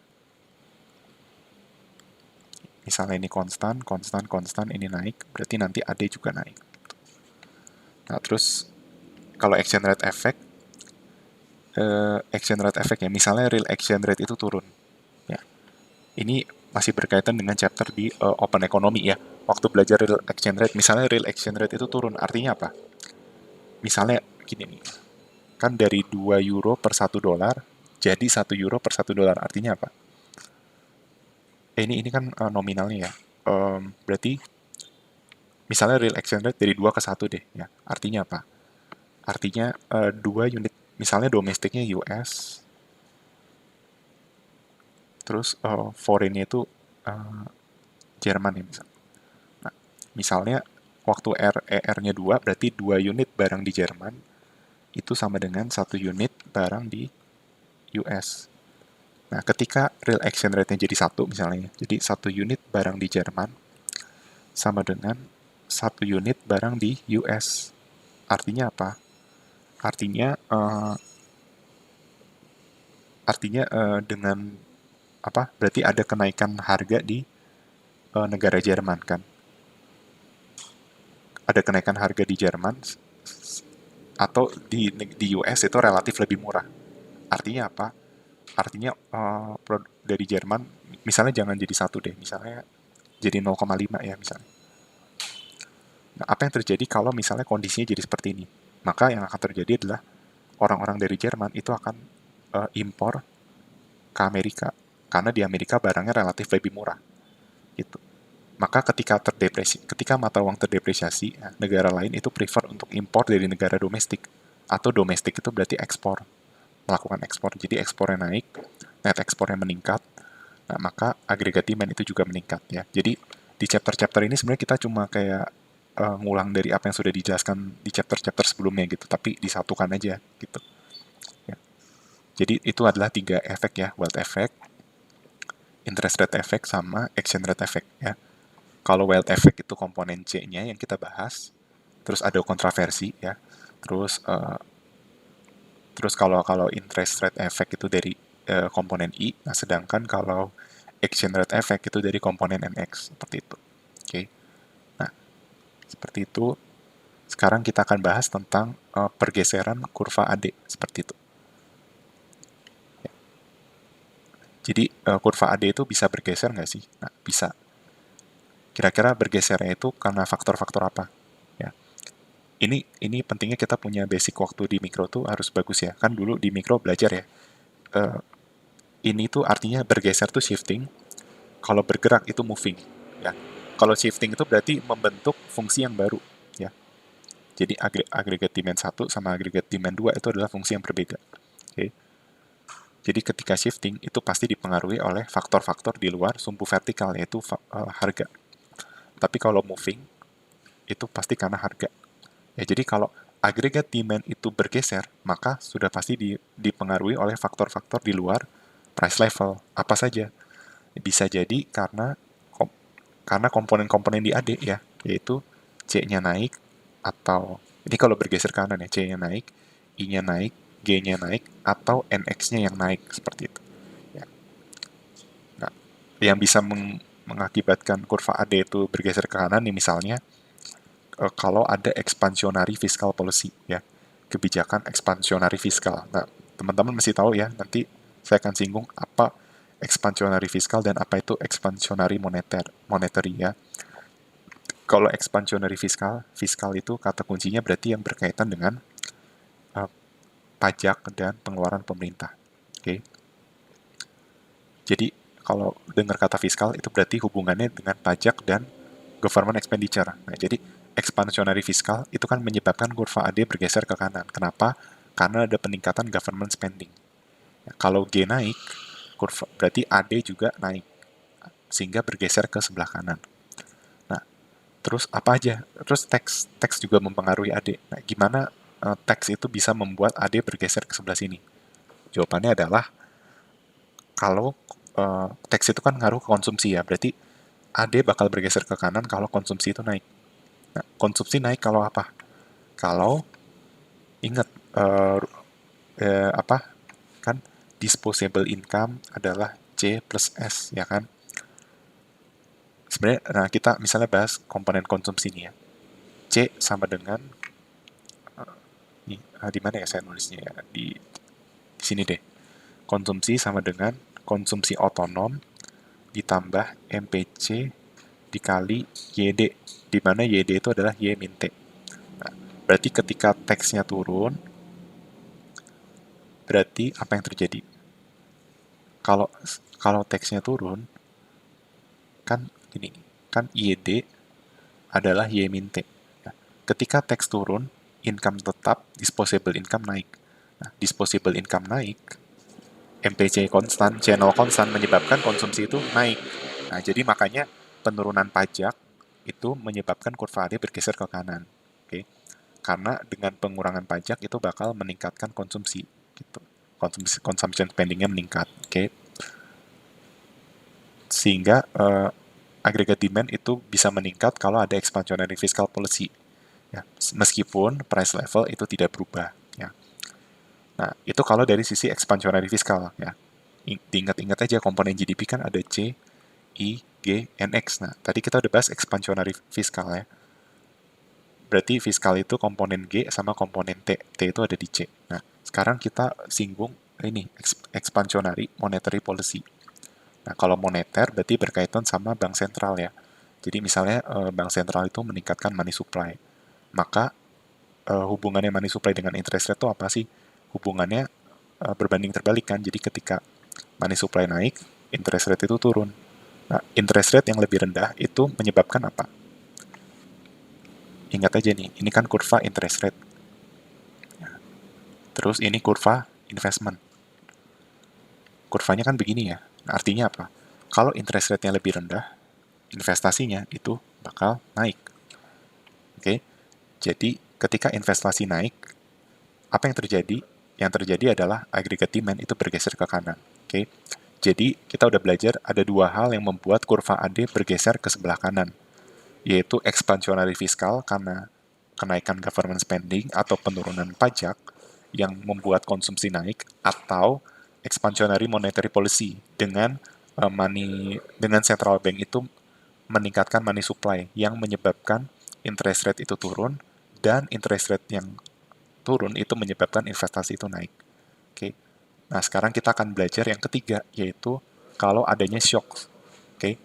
misalnya ini konstan, konstan, konstan, ini naik, berarti nanti AD juga naik. Nah, terus kalau exchange rate effect ya, misalnya real exchange rate itu turun. Ya, ini masih berkaitan dengan chapter di open economy ya. Waktu belajar real exchange rate, misalnya real exchange rate itu turun, artinya apa? Misalnya gini nih, kan dari 2 euro per 1 dolar, jadi 1 euro per 1 dolar, artinya apa? Ini kan nominalnya ya. Berarti misalnya real exchange rate dari 2 ke 1 deh ya. Artinya apa? Artinya 2 unit, misalnya domestiknya US, terus foreign-nya itu uh, Jerman ya misalnya. Nah, misalnya waktu RER-nya 2, berarti 2 unit barang di Jerman itu sama dengan 1 unit barang di US. Nah, ketika real exchange rate-nya jadi 1 misalnya, jadi 1 unit barang di Jerman sama dengan 1 unit barang di US. Artinya apa? Artinya dengan apa? Berarti ada kenaikan harga di negara Jerman kan? Ada kenaikan harga di Jerman atau di US itu relatif lebih murah. Artinya apa? Artinya dari Jerman, misalnya jangan jadi 1 deh, misalnya jadi 0,5 ya misalnya. Nah, apa yang terjadi kalau misalnya kondisinya jadi seperti ini? Maka yang akan terjadi adalah orang-orang dari Jerman itu akan impor ke Amerika karena di Amerika barangnya relatif lebih murah gitu. Maka ketika mata uang terdepresiasi, ya, negara lain itu prefer untuk impor dari negara domestik atau domestik itu berarti ekspor, melakukan ekspor. Jadi ekspornya naik, net ekspornya meningkat. Nah, maka agregat demand itu juga meningkat ya. Jadi di chapter-chapter ini sebenarnya kita cuma kayak ngulang dari apa yang sudah dijelaskan di chapter-chapter sebelumnya gitu, tapi disatukan aja gitu. Ya. Jadi itu adalah 3 efek ya, wealth effect, interest rate effect, sama exchange rate effect ya. Kalau wealth effect itu komponen C-nya yang kita bahas, terus ada kontroversi ya. Terus kalau kalau interest rate effect itu dari komponen I. Nah, sedangkan kalau exchange rate effect itu dari komponen NX, seperti itu. Oke. Nah, seperti itu. Sekarang kita akan bahas tentang pergeseran kurva AD, seperti itu. Jadi kurva AD itu bisa bergeser nggak sih? Nah, bisa. Kira-kira bergesernya itu karena faktor-faktor apa? Ya. Ini pentingnya kita punya basic waktu di mikro tuh harus bagus ya. Kan dulu di mikro belajar ya. Eh, ini tuh artinya bergeser tuh shifting. Kalau bergerak itu moving. Ya. Kalau shifting itu berarti membentuk fungsi yang baru. Ya. Jadi agregat dimen 1 sama agregat dimen 2 itu adalah fungsi yang berbeda. Oke. Jadi ketika shifting itu pasti dipengaruhi oleh faktor-faktor di luar sumbu vertikal, yaitu harga. Tapi kalau moving, itu pasti karena harga. Ya, jadi kalau agregat demand itu bergeser, maka sudah pasti dipengaruhi oleh faktor-faktor di luar price level. Apa saja? Bisa jadi karena komponen-komponen di AD ya, yaitu C-nya naik, atau ini kalau bergeser kanan ya, C-nya naik, I-nya naik, G-nya naik, atau NX-nya yang naik, seperti itu. Ya. Nah, yang bisa mengakibatkan kurva AD itu bergeser ke kanan nih misalnya kalau ada expansionary fiscal policy ya, kebijakan ekspansionari fiskal. Nah, teman-teman mesti tahu ya, nanti saya akan singgung apa expansionary fiskal dan apa itu expansionary monetary ya. Kalau expansionary fiskal itu kata kuncinya berarti yang berkaitan dengan uh, pajak dan pengeluaran pemerintah. Oke. Okay? Jadi kalau dengar kata fiskal itu berarti hubungannya dengan pajak dan government expenditure. Nah, jadi expansionary fiskal itu kan menyebabkan kurva AD bergeser ke kanan. Kenapa? Karena ada peningkatan government spending. Ya, kalau G naik, kurva berarti AD juga naik, sehingga bergeser ke sebelah kanan. Nah, terus apa aja? Terus teks juga mempengaruhi AD. Nah, gimana teks itu bisa membuat AD bergeser ke sebelah sini? Jawabannya adalah kalau teks itu kan ngaruh ke konsumsi ya, berarti AD bakal bergeser ke kanan kalau konsumsi itu naik. Nah, konsumsi naik kalau apa? Kalau ingat apa kan disposable income adalah C plus S ya kan. Sebenarnya nah kita misalnya bahas komponen konsumsi nih ya. C sama dengan di mana ya saya nulisnya ya, di sini deh. Konsumsi sama dengan konsumsi otonom ditambah MPC dikali YD, di mana YD itu adalah Y min T. Nah, berarti ketika teksnya turun, berarti apa yang terjadi? Kalau kalau teksnya turun, kan gini, kan YD adalah Y min T. Nah, ketika teks turun, income tetap, disposable income naik. Nah, disposable income naik, MPC konstan, channel konstan menyebabkan konsumsi itu naik. Nah, jadi makanya penurunan pajak itu menyebabkan kurva AD bergeser ke kanan. Oke. Karena dengan pengurangan pajak itu bakal meningkatkan konsumsi gitu. Consumption spending-nya meningkat. Oke. Sehingga aggregate demand itu bisa meningkat kalau ada expansionary fiscal policy. Ya, meskipun price level itu tidak berubah. Ya. Nah, itu kalau dari sisi expansionary fiscal. Ya. Diingat-ingat aja komponen GDP kan ada C, I, G, NX. Nah, tadi kita udah bahas expansionary fiscal ya. Berarti fiskal itu komponen G sama komponen T. T itu ada di C. Nah, sekarang kita singgung ini, expansionary monetary policy. Nah, kalau moneter berarti berkaitan sama bank sentral ya. Jadi misalnya bank sentral itu meningkatkan money supply. Maka hubungannya money supply dengan interest rate itu apa sih? Hubungannya berbanding terbalik kan. Jadi ketika money supply naik, interest rate itu turun. Nah, interest rate yang lebih rendah itu menyebabkan apa? Ingat aja nih, ini kan kurva interest rate. Terus ini kurva investment. Kurvanya kan begini ya. Nah, artinya apa? Kalau interest rate-nya lebih rendah, investasinya itu bakal naik. Oke. Jadi ketika investasi naik, apa yang terjadi? Yang terjadi adalah aggregate demand itu bergeser ke kanan. Oke. Jadi kita udah belajar ada dua hal yang membuat kurva AD bergeser ke sebelah kanan, yaitu expansionary fiskal karena kenaikan government spending atau penurunan pajak yang membuat konsumsi naik, atau expansionary monetary policy dengan dengan central bank itu meningkatkan money supply yang menyebabkan interest rate itu turun, dan interest rate yang turun itu menyebabkan investasi itu naik. Oke. Nah, sekarang kita akan belajar yang ketiga, yaitu kalau adanya shock. Oke.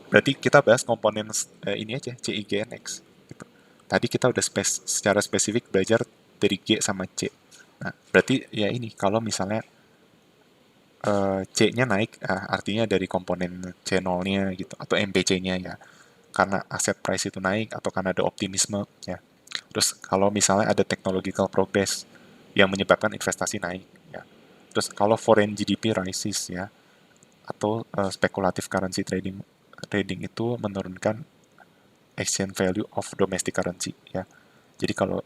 Berarti kita bahas komponen ini aja, CIGNX. Gitu. Tadi kita udah secara spesifik belajar dari G sama C. Nah, berarti ya ini, kalau misalnya C-nya naik, artinya dari komponen C0-nya gitu, atau MPC-nya ya, karena aset price itu naik, atau karena ada optimisme ya. Terus kalau misalnya ada technological progress yang menyebabkan investasi naik ya. Terus kalau foreign GDP rises ya, atau speculative currency trading itu menurunkan exchange value of domestic currency ya. Jadi kalau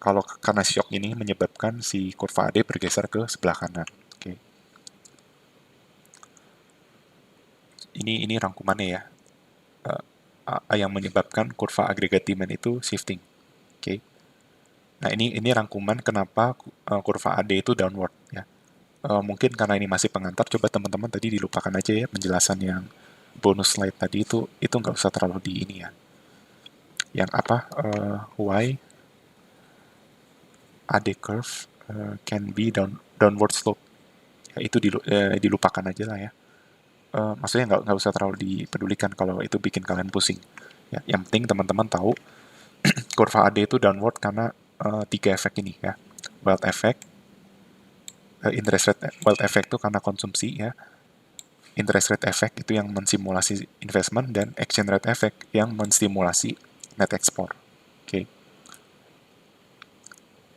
kalau karena shock ini menyebabkan si kurva AD bergeser ke sebelah kanan. Oke. Ini rangkumannya ya. Yang menyebabkan kurva agregat demand itu shifting. Oke. Nah, ini rangkuman kenapa kurva AD itu downward ya. Mungkin karena ini masih pengantar, coba teman-teman tadi dilupakan aja ya penjelasan yang bonus slide tadi, itu nggak usah terlalu di ini ya. Yang apa? Why AD curve can be downward slope. Ya, itu dilupakan aja lah ya. Maksudnya nggak usah terlalu dipedulikan kalau itu bikin kalian pusing. Ya, yang penting teman-teman tahu kurva AD itu downward karena tiga efek ini ya. Wealth effect, interest rate wealth effect itu karena konsumsi ya. Interest rate effect itu yang mensimulasi investment, dan exchange rate effect yang menstimulasi net export. Oke.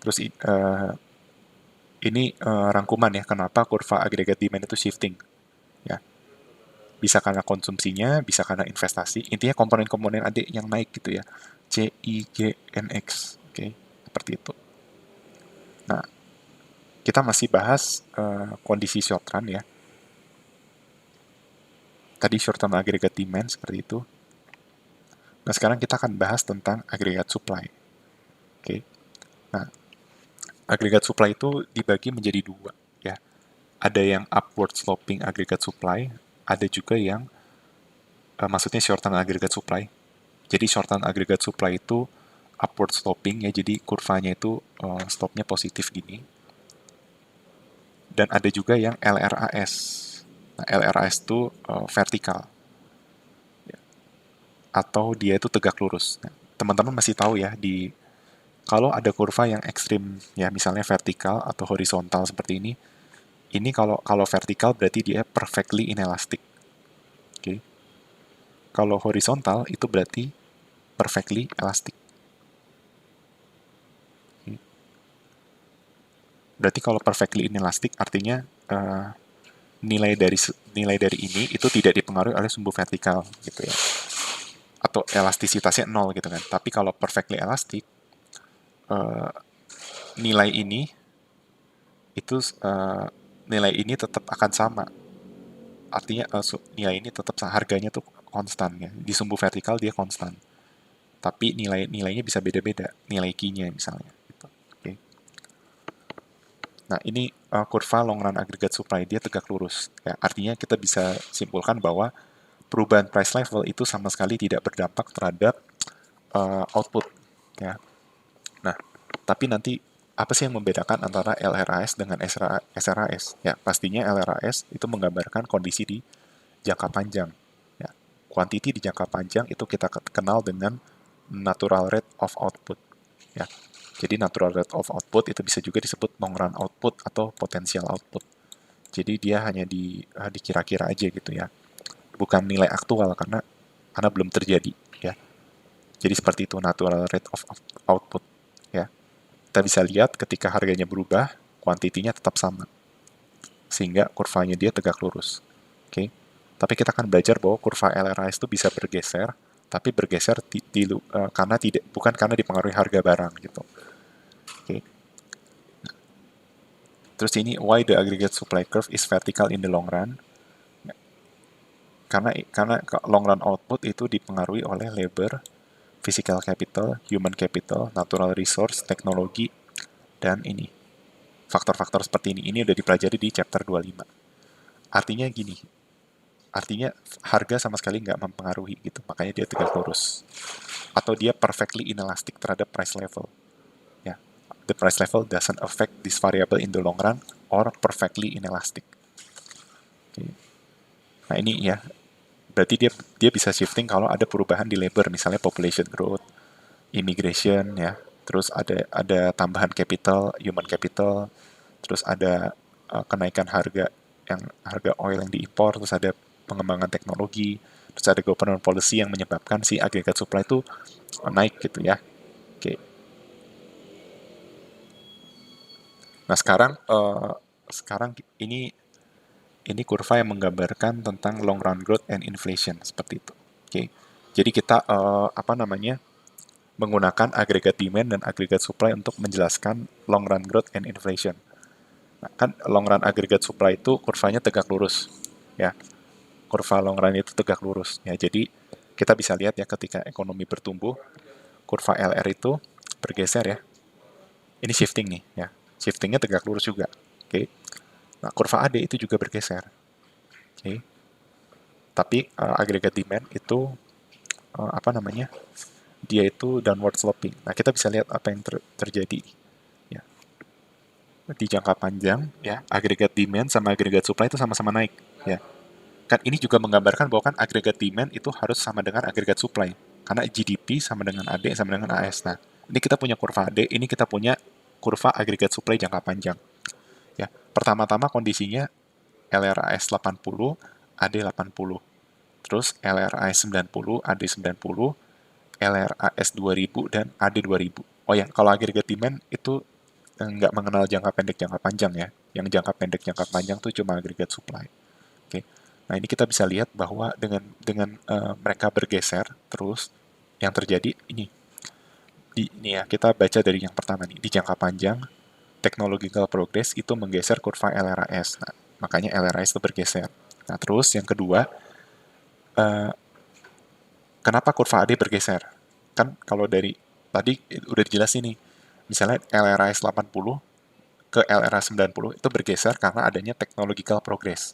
Terus ini rangkuman ya kenapa kurva agregat demand itu shifting. Ya, bisa karena konsumsinya, bisa karena investasi. Intinya komponen-komponen AD yang naik gitu ya. C, I, G, N, X. Oke, seperti itu. Nah, kita masih bahas kondisi short run ya. Tadi short term aggregate demand seperti itu. Nah, sekarang kita akan bahas tentang aggregate supply. Oke. Nah, aggregate supply itu dibagi menjadi dua ya. Ada yang upward sloping aggregate supply, ada juga yang maksudnya short term aggregate supply. Jadi short term aggregate supply itu upward sloping ya, jadi kurvanya itu slope-nya positif gini. Dan ada juga yang LRAS. Nah, LRAS itu vertikal atau dia itu tegak lurus. Nah, teman-teman masih tahu ya, kalau ada kurva yang ekstrim ya, misalnya vertikal atau horizontal seperti ini kalau kalau vertikal berarti dia perfectly inelastic. Oke. Okay. Kalau horizontal itu berarti perfectly elastic. Okay. Berarti kalau perfectly inelastic artinya nilai dari ini itu tidak dipengaruhi oleh sumbu vertikal gitu ya. Atau elastisitasnya nol gitu kan. Tapi kalau perfectly elastic, nilai ini itu nilai ini tetap akan sama. Artinya nilai ini tetap harganya tuh konstan ya. Di sumbu vertikal dia konstan. Tapi nilainya bisa beda-beda. Nilai Q-nya misalnya. Gitu. Oke. Nah, ini kurva long run aggregate supply dia tegak lurus. Ya, artinya kita bisa simpulkan bahwa perubahan price level itu sama sekali tidak berdampak terhadap output. Ya. Nah, tapi nanti apa sih yang membedakan antara LRAS dengan SRAS? Ya, pastinya LRAS itu menggambarkan kondisi di jangka panjang. Ya, quantity di jangka panjang itu kita kenal dengan natural rate of output. Ya, jadi natural rate of output itu bisa juga disebut long run output atau potential output. Jadi dia hanya dikira-kira aja gitu ya, bukan nilai aktual karena belum terjadi ya. Jadi seperti itu natural rate of output ya. Kita bisa lihat ketika harganya berubah, kuantitinya tetap sama. Sehingga kurvanya dia tegak lurus. Oke. Okay? Tapi kita akan belajar bahwa kurva LRAS itu bisa bergeser, tapi bergeser karena bukan karena dipengaruhi harga barang gitu. Oke. Okay. Terus ini why the aggregate supply curve is vertical in the long run. Karena long run output itu dipengaruhi oleh labor, physical capital, human capital, natural resource, teknologi, dan ini faktor-faktor seperti ini udah dipelajari di chapter 25. Artinya gini, artinya harga sama sekali nggak mempengaruhi gitu, makanya dia tegak lurus. Atau dia perfectly inelastic terhadap price level. Ya, the price level doesn't affect this variable in the long run or perfectly inelastic. Okay. Nah ini ya, berarti dia dia bisa shifting kalau ada perubahan di labor, misalnya population growth, immigration ya, terus ada tambahan capital, human capital, terus ada kenaikan harga harga oil yang diimpor, terus ada pengembangan teknologi, terus ada government policy yang menyebabkan si aggregate supply itu naik gitu ya. Oke. Nah sekarang ini kurva yang menggambarkan tentang long run growth and inflation seperti itu. Oke. Jadi kita apa namanya menggunakan agregat demand dan agregat supply untuk menjelaskan long run growth and inflation. Nah, kan long run agregat supply itu kurvanya tegak lurus, ya. Kurva long run itu tegak lurus, ya. Jadi kita bisa lihat ya ketika ekonomi bertumbuh, kurva LR itu bergeser ya. Ini shifting nih, ya. Shiftingnya tegak lurus juga, oke. Nah, kurva AD itu juga bergeser, oke. Tapi agregat demand itu apa namanya? Dia itu downward sloping. Nah, kita bisa lihat apa yang terjadi ya. Di jangka panjang ya, agregat demand sama agregat supply itu sama-sama naik ya. Kan ini juga menggambarkan bahwa kan agregat demand itu harus sama dengan agregat supply. Karena GDP sama dengan AD sama dengan AS. Nah, ini kita punya kurva AD, ini kita punya kurva agregat supply jangka panjang. Ya, pertama-tama kondisinya LRAS 80, AD 80. Terus LRAS 90, AD 90, LRAS 2000 dan AD 2000. Oh ya, kalau agregat demand itu nggak mengenal jangka pendek jangka panjang ya. Yang jangka pendek jangka panjang tuh cuma agregat supply. Oke. Nah, ini kita bisa lihat bahwa dengan mereka bergeser terus yang terjadi ini ya, kita baca dari yang pertama nih, di jangka panjang technological progress itu menggeser kurva LRAS. Nah, makanya LRAS itu bergeser. Nah, terus yang kedua, eh, kenapa kurva AD bergeser? Kan kalau dari tadi udah dijelasin nih, misalnya LRAS 80 ke LRAS 90 itu bergeser karena adanya technological progress.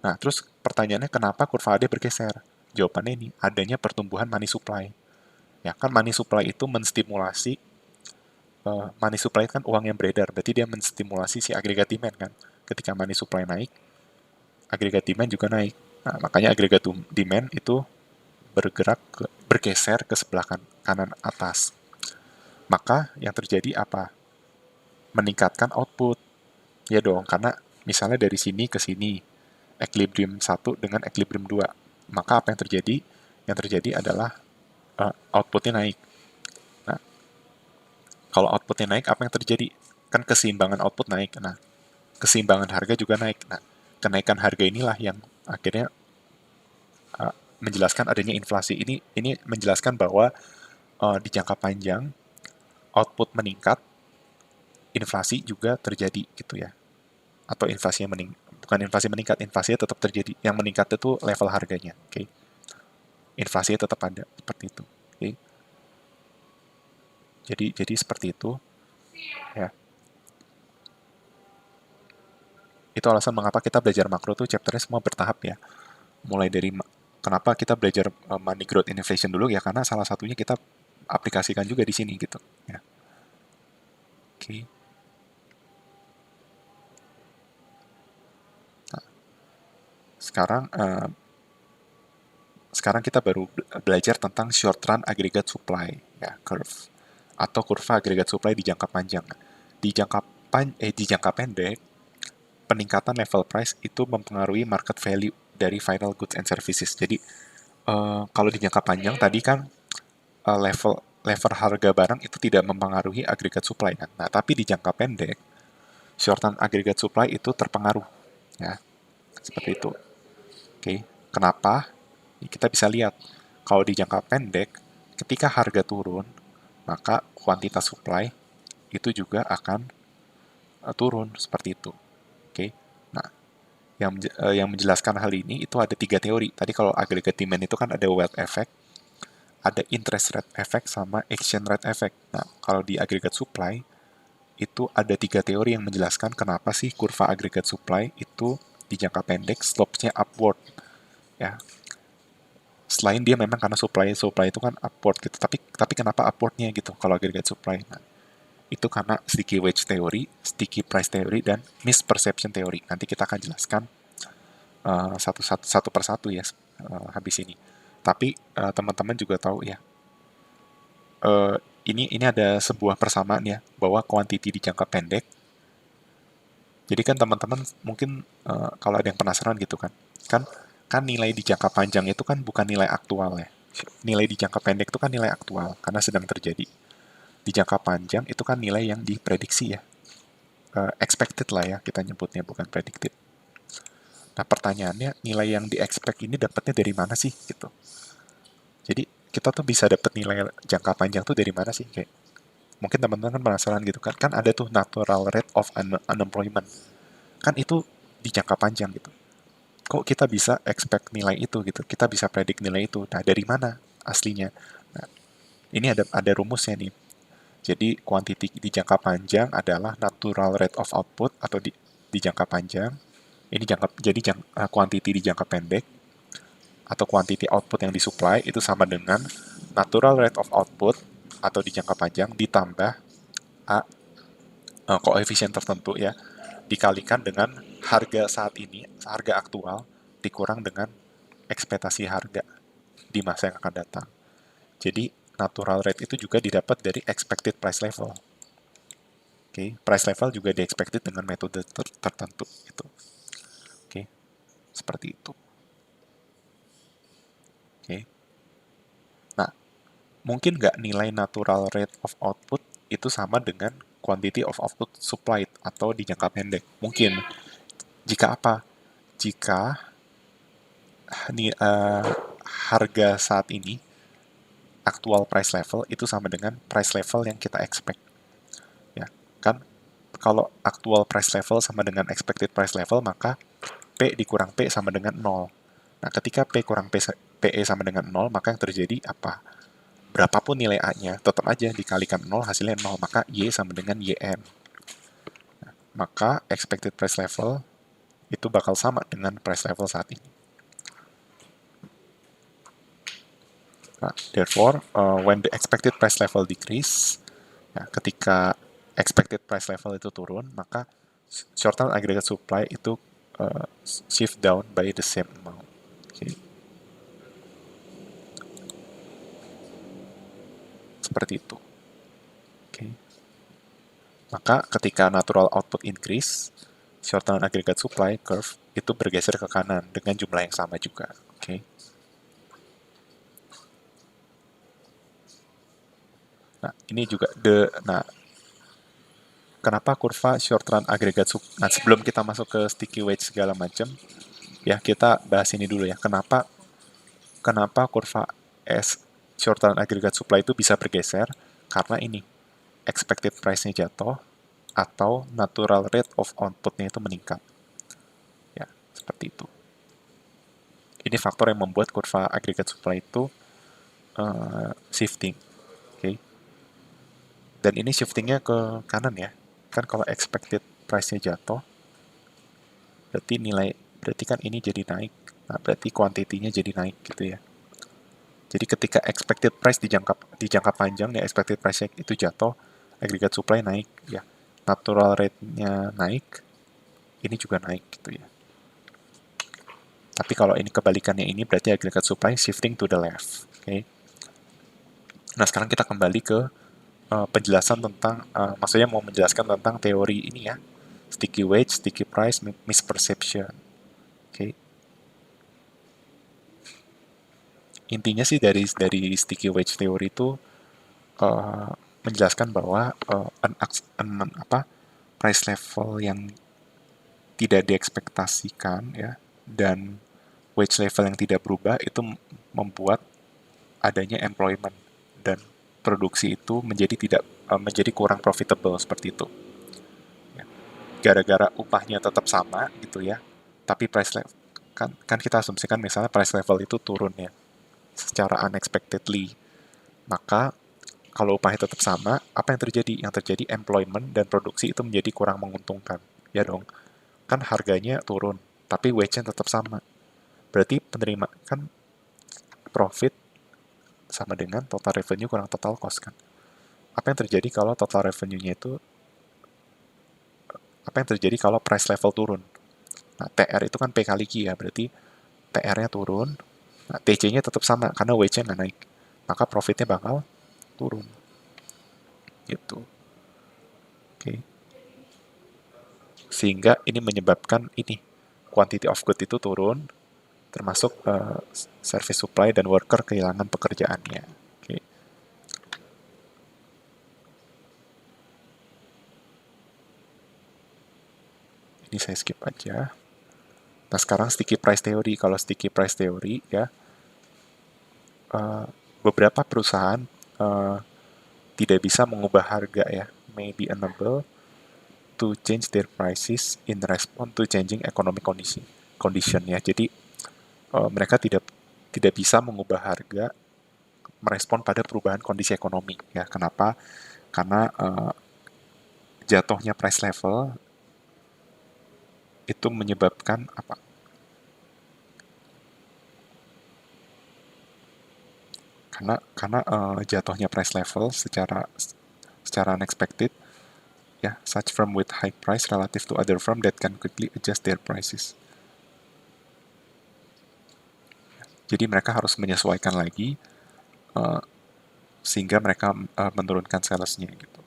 Nah, terus pertanyaannya kenapa kurva AD bergeser? Jawabannya ini, adanya pertumbuhan money supply. Ya kan money supply itu menstimulasi, money supply kan uang yang beredar, berarti dia menstimulasi si agregat demand kan. Ketika money supply naik, agregat demand juga naik. Nah, makanya agregat demand itu bergeser ke sebelah kanan atas. Maka yang terjadi apa? Meningkatkan output. Ya dong, karena misalnya dari sini ke sini, equilibrium 1 dengan equilibrium 2. Maka apa yang terjadi? Yang terjadi adalah outputnya naik. Nah, kalau outputnya naik, apa yang terjadi? Kan keseimbangan output naik. Nah, keseimbangan harga juga naik. Nah, kenaikan harga inilah yang akhirnya menjelaskan adanya inflasi. Ini menjelaskan bahwa di jangka panjang output meningkat, inflasi juga terjadi gitu ya. Atau inflasi yang bukan inflasi meningkat, inflasinya tetap terjadi. Yang meningkat itu level harganya, oke. Okay? Inflasinya tetap ada seperti itu. Oke. Okay? Jadi seperti itu ya. Itu alasan mengapa kita belajar makro tuh chapternya semua bertahap ya. Mulai dari kenapa kita belajar money growth and inflation dulu ya, karena salah satunya kita aplikasikan juga di sini gitu ya. Oke. Okay. Nah, sekarang kita baru belajar tentang short run aggregate supply ya, curve atau kurva agregat supply di jangka panjang. Di jangka pendek, peningkatan level price itu mempengaruhi market value dari final goods and services. Jadi kalau di jangka panjang tadi kan level level harga barang itu tidak mempengaruhi agregat supply kan. Nah, tapi di jangka pendek, short run agregat supply itu terpengaruh ya. Seperti itu. Oke. Kenapa? Kita bisa lihat kalau di jangka pendek ketika harga turun, maka kuantitas supply itu juga akan turun seperti itu. Oke. Nah, yang menjelaskan hal ini itu ada 3 teori. Tadi kalau aggregate demand itu kan ada wealth effect, ada interest rate effect, sama exchange rate effect. Nah, kalau di aggregate supply itu ada 3 teori yang menjelaskan kenapa sih kurva agregat supply itu di jangka pendek slope-nya upward. Ya, selain dia memang karena supply itu kan upward gitu, tapi kenapa upwardnya gitu kalau aggregate supply? Nah, itu karena sticky wedge theory, sticky price theory, dan misperception theory. Nanti kita akan jelaskan satu persatu ya habis ini. Tapi teman-teman juga tahu ya, uh, ini ada sebuah persamaan ya bahwa quantity di jangka pendek. Jadi kan teman-teman mungkin kalau ada yang penasaran gitu kan kan nilai di jangka panjang itu kan bukan nilai aktual ya. Nilai di jangka pendek itu kan nilai aktual karena sedang terjadi. Di jangka panjang itu kan nilai yang diprediksi ya. Expected lah ya kita nyebutnya, bukan predicted. Nah pertanyaannya, nilai yang di-expect ini dapatnya dari mana sih gitu. Jadi kita tuh bisa dapat nilai jangka panjang tuh dari mana sih? Kayak mungkin teman-teman kan penasaran gitu kan ada tuh natural rate of unemployment. Kan itu di jangka panjang gitu. Kok kita bisa expect nilai itu gitu? Kita bisa predik nilai itu. Nah, dari mana aslinya? Nah, ini ada rumusnya nih. Jadi quantity di jangka panjang adalah natural rate of output atau di jangka panjang. Ini quantity di jangka pendek atau quantity output yang disupply itu sama dengan natural rate of output atau di jangka panjang ditambah A, koefisien tertentu ya, dikalikan dengan harga saat ini, harga aktual, dikurang dengan ekspektasi harga di masa yang akan datang. Jadi natural rate itu juga didapat dari expected price level. Oke, price level juga di expected dengan metode tertentu gitu. Oke, seperti itu. Oke. Nah, mungkin nggak nilai natural rate of output itu sama dengan quantity of output supplied atau di jangka pendek? Mungkin. Jika apa? Jika harga saat ini, actual price level itu sama dengan price level yang kita expect. Ya, kan kalau actual price level sama dengan expected price level, maka P dikurang P sama dengan 0. Nah, ketika P kurang PE sama dengan 0, maka yang terjadi apa? Berapapun nilai A-nya, tetap aja dikalikan 0, hasilnya 0, maka Y sama dengan YN. Nah, maka expected price level itu bakal sama dengan price level saat ini. Nah, therefore, when the expected price level decrease, ya, ketika expected price level itu turun, maka short-term aggregate supply itu shift down by the same amount. Okay. Seperti itu. Okay. Maka ketika natural output increase, short-term aggregate supply curve itu bergeser ke kanan dengan jumlah yang sama juga. Okay. Nah, ini juga kenapa kurva short run aggregate supply. Nah, sebelum kita masuk ke sticky wedge segala macam, ya kita bahas ini dulu ya. Kenapa kurva short run aggregate supply itu bisa bergeser? Karena ini expected price-nya jatuh atau natural rate of output-nya itu meningkat. Ya, seperti itu. Ini faktor yang membuat kurva aggregate supply itu shifting. Okay. Dan ini shiftingnya ke kanan ya. Kan kalau expected price-nya jatuh, berarti kan ini jadi naik. Nah, berarti quantity-nya jadi naik gitu ya. Jadi ketika expected price di jangka panjang ya, expected price itu jatuh, aggregate supply naik ya. Natural rate-nya naik, ini juga naik gitu ya. Tapi kalau ini kebalikannya ini berarti aggregate supply shifting to the left. Okay. Nah, sekarang kita kembali ke penjelasan tentang, maksudnya mau menjelaskan tentang teori ini ya, sticky wedge, sticky price, misperception. Oke. Intinya sih dari sticky wedge theory itu menjelaskan bahwa price level yang tidak diekspektasikan ya dan wage level yang tidak berubah itu membuat adanya employment dan produksi itu menjadi kurang profitable seperti itu. Ya. Gara-gara upahnya tetap sama gitu ya, tapi price level kan kita asumsikan misalnya price level itu turun ya secara unexpectedly, maka Kalau upahnya tetap sama, apa yang terjadi? Yang terjadi employment dan produksi itu menjadi kurang menguntungkan. Ya dong, kan harganya turun, tapi wage-nya tetap sama. Berarti penerima kan profit sama dengan total revenue kurang total cost kan. Apa yang terjadi kalau total revenue-nya itu, apa yang terjadi kalau price level turun? Nah, TR itu kan P kali Q ya, berarti TR-nya turun, nah, TC-nya tetap sama karena wage-nya nggak naik. Maka profitnya bakal turun. Gitu. Oke. Sehingga ini menyebabkan ini, quantity of good itu turun, termasuk service supply dan worker kehilangan pekerjaannya. Oke. Ini saya skip aja. Nah, sekarang sticky price theory. Kalau sticky price theory ya, eh, beberapa perusahaan eh, tidak bisa mengubah harga ya, may be unable to change their prices in response to changing economic condition ya. Jadi mereka tidak bisa mengubah harga merespon pada perubahan kondisi ekonomi ya. Kenapa? Karena jatuhnya price level itu menyebabkan apa? Karena jatuhnya price level secara unexpected ya, such firm with high price relative to other firm that can quickly adjust their prices. Jadi mereka harus menyesuaikan lagi uh, sehingga mereka menurunkan salesnya gitu.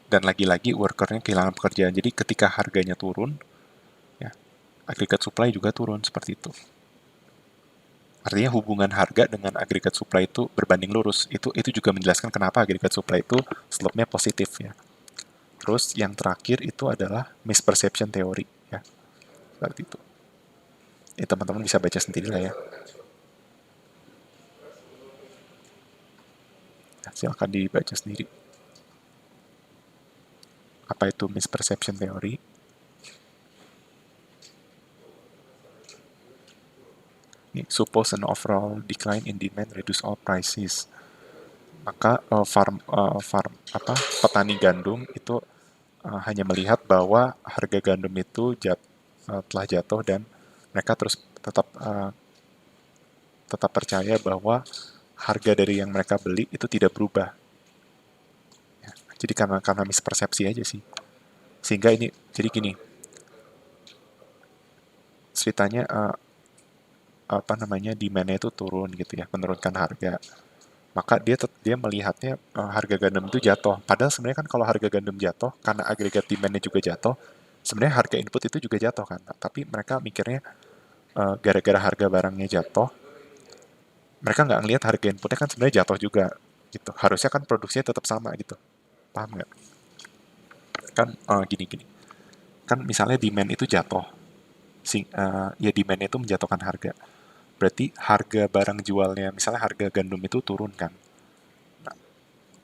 Dan lagi-lagi workernya kehilangan pekerjaan. Jadi ketika harganya turun, ya agregat supply juga turun seperti itu. Artinya hubungan harga dengan agregat supply itu berbanding lurus. Itu juga menjelaskan kenapa agregat supply itu slope-nya positif ya. Terus yang terakhir itu adalah misperception theory ya. Seperti itu. Ya teman-teman bisa baca sendiri lah ya. Silahkan dibaca sendiri. Apa itu misperception theory? Suppose an overall decline in demand reduce all prices. Maka petani gandum itu hanya melihat bahwa harga gandum itu telah jatuh dan mereka terus tetap percaya bahwa harga dari yang mereka beli itu tidak berubah. Ya, jadi karena mispersepsi aja sih. Sehingga ini jadi gini, ceritanya apa namanya demand-nya itu turun gitu ya, menurunkan harga. Maka dia melihatnya harga gandum itu jatuh. Padahal sebenarnya kan kalau harga gandum jatuh karena agregat demand-nya juga jatuh, sebenarnya harga input itu juga jatuh kan. Tapi mereka mikirnya gara-gara harga barangnya jatuh, mereka nggak ngelihat harga inputnya kan sebenarnya jatuh juga gitu. Harusnya kan produksinya tetap sama gitu. Paham nggak? Kan gini-gini. Kan misalnya demand itu jatuh, ya demand itu menjatuhkan harga. Berarti harga barang jualnya, misalnya harga gandum itu turun kan.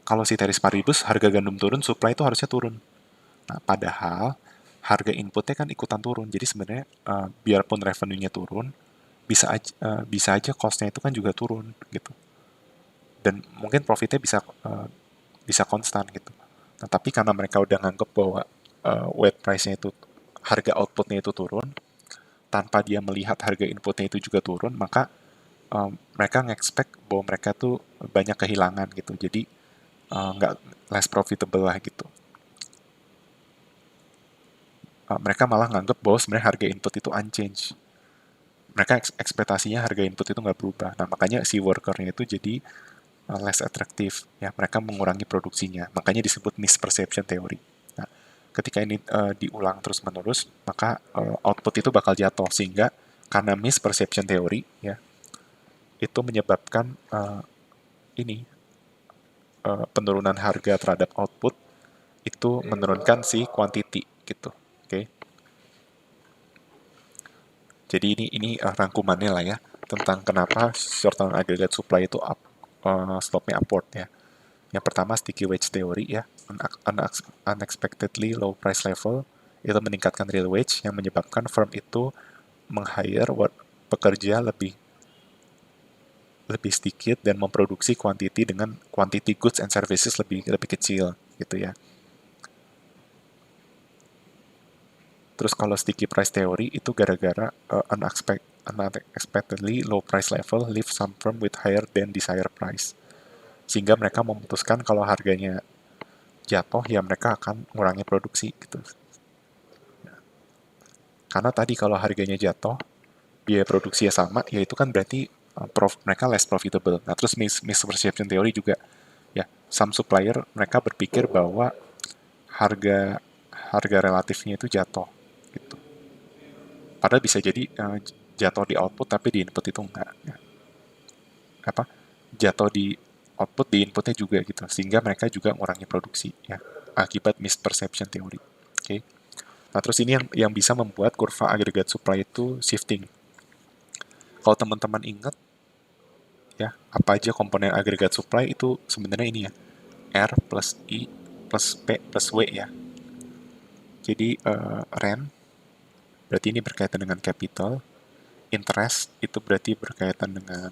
Kalau si teris paribus harga gandum turun, supply itu harusnya turun. Nah, padahal harga inputnya kan ikutan turun. Jadi sebenarnya biarpun revenue-nya turun, bisa aja cost-nya itu kan juga turun gitu. Dan mungkin profitnya bisa konstan gitu. Nah, tapi karena mereka udah nganggep bahwa weight price-nya itu harga outputnya itu turun, tanpa dia melihat harga inputnya itu juga turun, maka mereka nge-expect bahwa mereka tuh banyak kehilangan gitu. Jadi nggak less profitable lah gitu. Mereka malah nganggep bahwa sebenarnya harga input itu unchanged. Mereka ekspektasinya harga input itu nggak berubah. Nah, makanya si workernya itu jadi less attractive. Ya, mereka mengurangi produksinya. Makanya disebut misperception theory. Nah, ketika ini diulang terus-menerus, maka output itu bakal jatuh. Sehingga karena misperception theory, ya, itu menyebabkan ini penurunan harga terhadap output itu menurunkan si quantity gitu. Oke. Okay? Jadi ini rangkumannya lah ya tentang kenapa short term aggregate supply itu slope-nya upward ya. Yang pertama sticky wage theory ya, unexpectedly low price level itu meningkatkan real wage yang menyebabkan firm itu meng-hire pekerja lebih lebih sedikit dan memproduksi quantity goods and services lebih kecil gitu ya. Terus kalau sticky price theory itu gara-gara unexpectedly low price level leave some firm with higher than desired price. Sehingga mereka memutuskan kalau harganya jatuh ya mereka akan mengurangi produksi gitu. Karena tadi kalau harganya jatuh, biaya produksinya sama, ya itu kan berarti mereka less profitable. Nah, terus misperception theory juga, ya, some supplier mereka berpikir bahwa harga harga relatifnya itu jatuh, gitu. Padahal bisa jadi jatuh di output tapi di input itu enggak. Ya. Apa? Jatuh di output di inputnya juga gitu, sehingga mereka juga mengurangi produksi, ya, akibat misperception theory. Oke. Okay? Nah, terus ini yang bisa membuat kurva agregat supply itu shifting. Kalau teman-teman ingat, ya, apa aja komponen agregat supply itu sebenarnya ini ya, R plus I plus P plus W ya. Jadi, rent, berarti ini berkaitan dengan capital, interest, itu berarti berkaitan dengan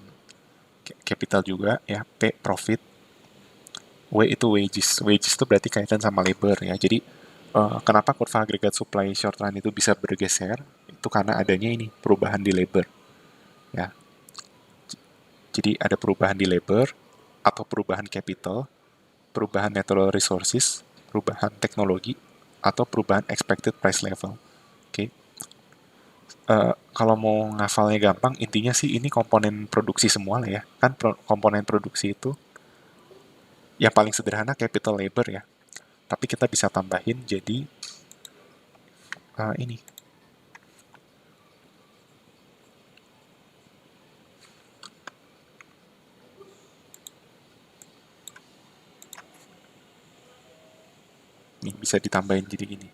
capital juga, ya, P, profit, W itu wages. Wages itu berarti kaitan sama labor ya. Jadi, kenapa kurva agregat supply short run itu bisa bergeser? Itu karena adanya ini, perubahan di labor. Ya, jadi ada perubahan di labor atau perubahan capital, perubahan natural resources, perubahan teknologi, atau perubahan expected price level. Oke. Kalau mau ngafalnya gampang, intinya sih ini komponen produksi semua lah ya. Kan komponen produksi itu yang paling sederhana capital labor ya. Tapi kita bisa tambahin jadi ini. Nih bisa ditambahin jadi gini.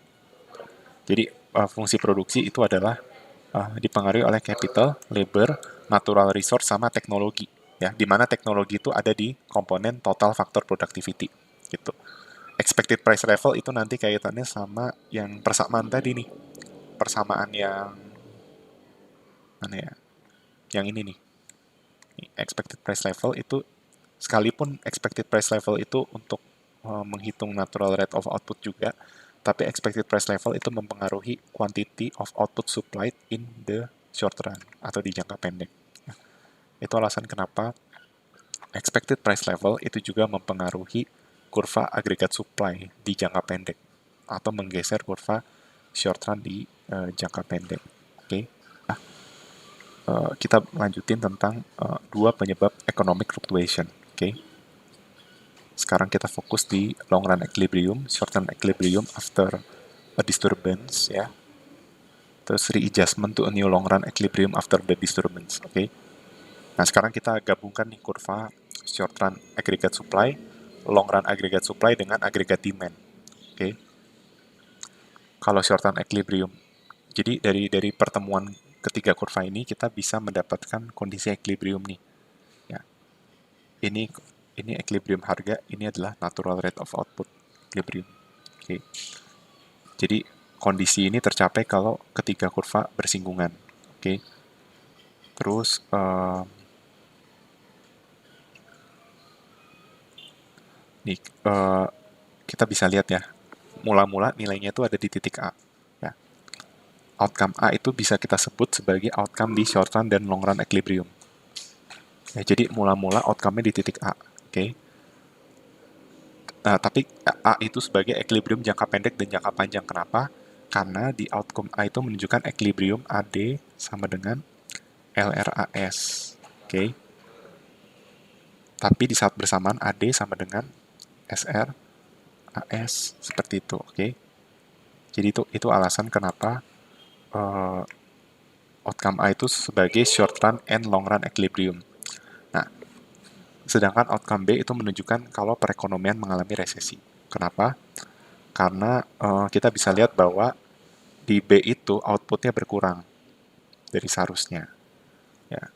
Jadi fungsi produksi itu adalah dipengaruhi oleh capital, labor, natural resource, sama teknologi. Ya, di mana teknologi itu ada di komponen total factor productivity. Gitu. Expected price level itu nanti kaitannya sama yang persamaan tadi nih. Persamaan yang mana ya? Yang ini nih. Expected price level itu sekalipun expected price level itu untuk menghitung natural rate of output juga, tapi expected price level itu mempengaruhi quantity of output supplied in the short run atau di jangka pendek. Itu alasan kenapa expected price level itu juga mempengaruhi kurva agregat supply di jangka pendek atau menggeser kurva short run di jangka pendek. Oke. Okay. Kita lanjutin tentang dua penyebab economic fluctuation. Oke. Okay. Sekarang kita fokus di long run equilibrium, short run equilibrium after a disturbance ya. Terus readjustment to a new long run equilibrium after the disturbance. Oke. Okay. Nah, sekarang kita gabungkan nih kurva short run aggregate supply, long run aggregate supply dengan aggregate demand. Oke. Okay. Kalau short run equilibrium. Jadi dari pertemuan ketiga kurva ini kita bisa mendapatkan kondisi equilibrium nih. Ya. Ini equilibrium harga, ini adalah natural rate of output equilibrium. Oke. Okay. Jadi kondisi ini tercapai kalau ketiga kurva bersinggungan. Oke. Okay. Terus nih kita bisa lihat ya, mula-mula nilainya itu ada di titik A. Ya. Outcome A itu bisa kita sebut sebagai outcome di short run dan long run equilibrium. Ya, jadi mula-mula outcome-nya di titik A. Oke. Okay. Nah, tapi A itu sebagai equilibrium jangka pendek dan jangka panjang. Kenapa? Karena di outcome A itu menunjukkan equilibrium AD sama dengan LRAS. Oke. Okay. Tapi di saat bersamaan AD sama dengan SRAS seperti itu. Oke. Okay. Jadi itu alasan kenapa outcome A itu sebagai short run and long run equilibrium. Nah, sedangkan outcome B itu menunjukkan kalau perekonomian mengalami resesi. Kenapa? Karena kita bisa lihat bahwa di B itu outputnya berkurang dari seharusnya. Ya.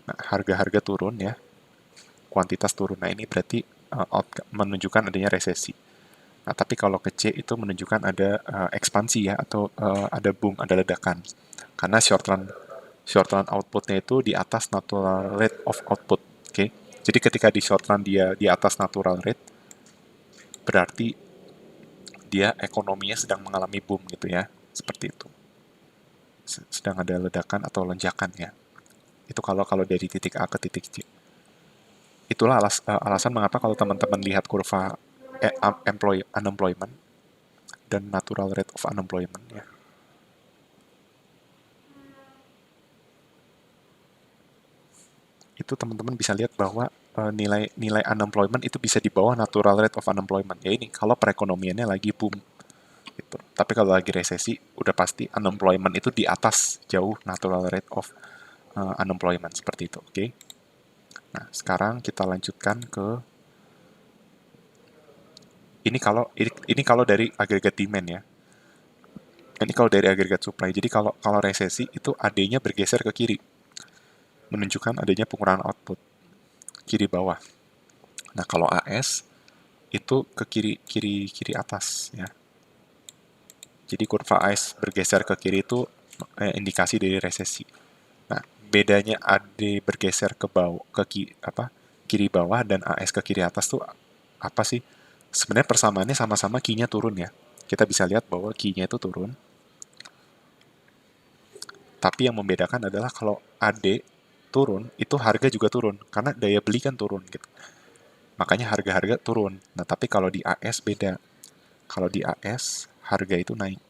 Nah, harga-harga turun ya, kuantitas turun. Nah, ini berarti menunjukkan adanya resesi. Nah, tapi kalau ke C itu menunjukkan ada ekspansi ya, atau ada boom, ada ledakan. Karena short run Short run outputnya itu di atas natural rate of output. Oke, jadi ketika di short run dia di atas natural rate, berarti dia ekonominya sedang mengalami boom gitu ya, seperti itu. Sedang ada ledakan atau lonjakan ya. Itu kalau kalau dari titik A ke titik C. Itulah alasan mengapa kalau teman-teman lihat kurva unemployment dan natural rate of unemployment ya, itu teman-teman bisa lihat bahwa nilai nilai unemployment itu bisa di bawah natural rate of unemployment. Ya ini kalau perekonomiannya lagi boom gitu. Tapi kalau lagi resesi udah pasti unemployment itu di atas jauh natural rate of unemployment seperti itu. Oke. Okay? Nah, sekarang kita lanjutkan ke ini kalau dari agregat demand ya. Ini kalau dari agregat supply. Jadi kalau kalau resesi itu AD-nya bergeser ke kiri, menunjukkan adanya pengurangan output kiri bawah. Nah, kalau AS itu ke kiri kiri kiri atas ya. Jadi kurva AS bergeser ke kiri itu indikasi dari resesi. Nah, bedanya AD bergeser ke bawah kiri bawah dan AS ke kiri atas tuh apa sih? Sebenarnya persamaannya sama-sama key-nya turun ya. Kita bisa lihat bahwa key-nya itu turun. Tapi yang membedakan adalah kalau AD turun, itu harga juga turun karena daya beli kan turun gitu. Makanya harga-harga turun. Nah, tapi kalau di AS beda. Kalau di AS harga itu naik,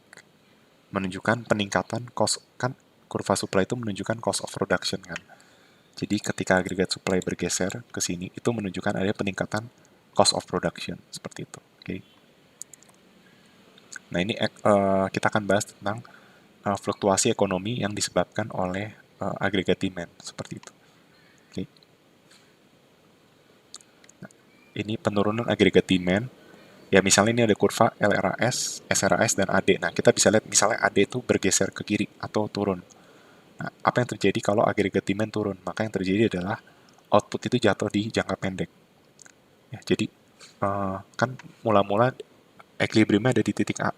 menunjukkan peningkatan cost kan kurva supply itu menunjukkan cost of production kan. Jadi ketika agregat supply bergeser ke sini itu menunjukkan ada peningkatan cost of production seperti itu. Oke. Okay. Nah, ini kita akan bahas tentang fluktuasi ekonomi yang disebabkan oleh agregat demand seperti itu. Oke. Okay. Nah, ini penurunan agregat demand. Ya misalnya ini ada kurva LRAS, SRAS, dan AD. Nah, kita bisa lihat misalnya AD itu bergeser ke kiri atau turun. Nah, apa yang terjadi kalau agregat demand turun? Maka yang terjadi adalah output itu jatuh di jangka pendek. Ya, jadi kan mula-mula equilibriumnya ada di titik A,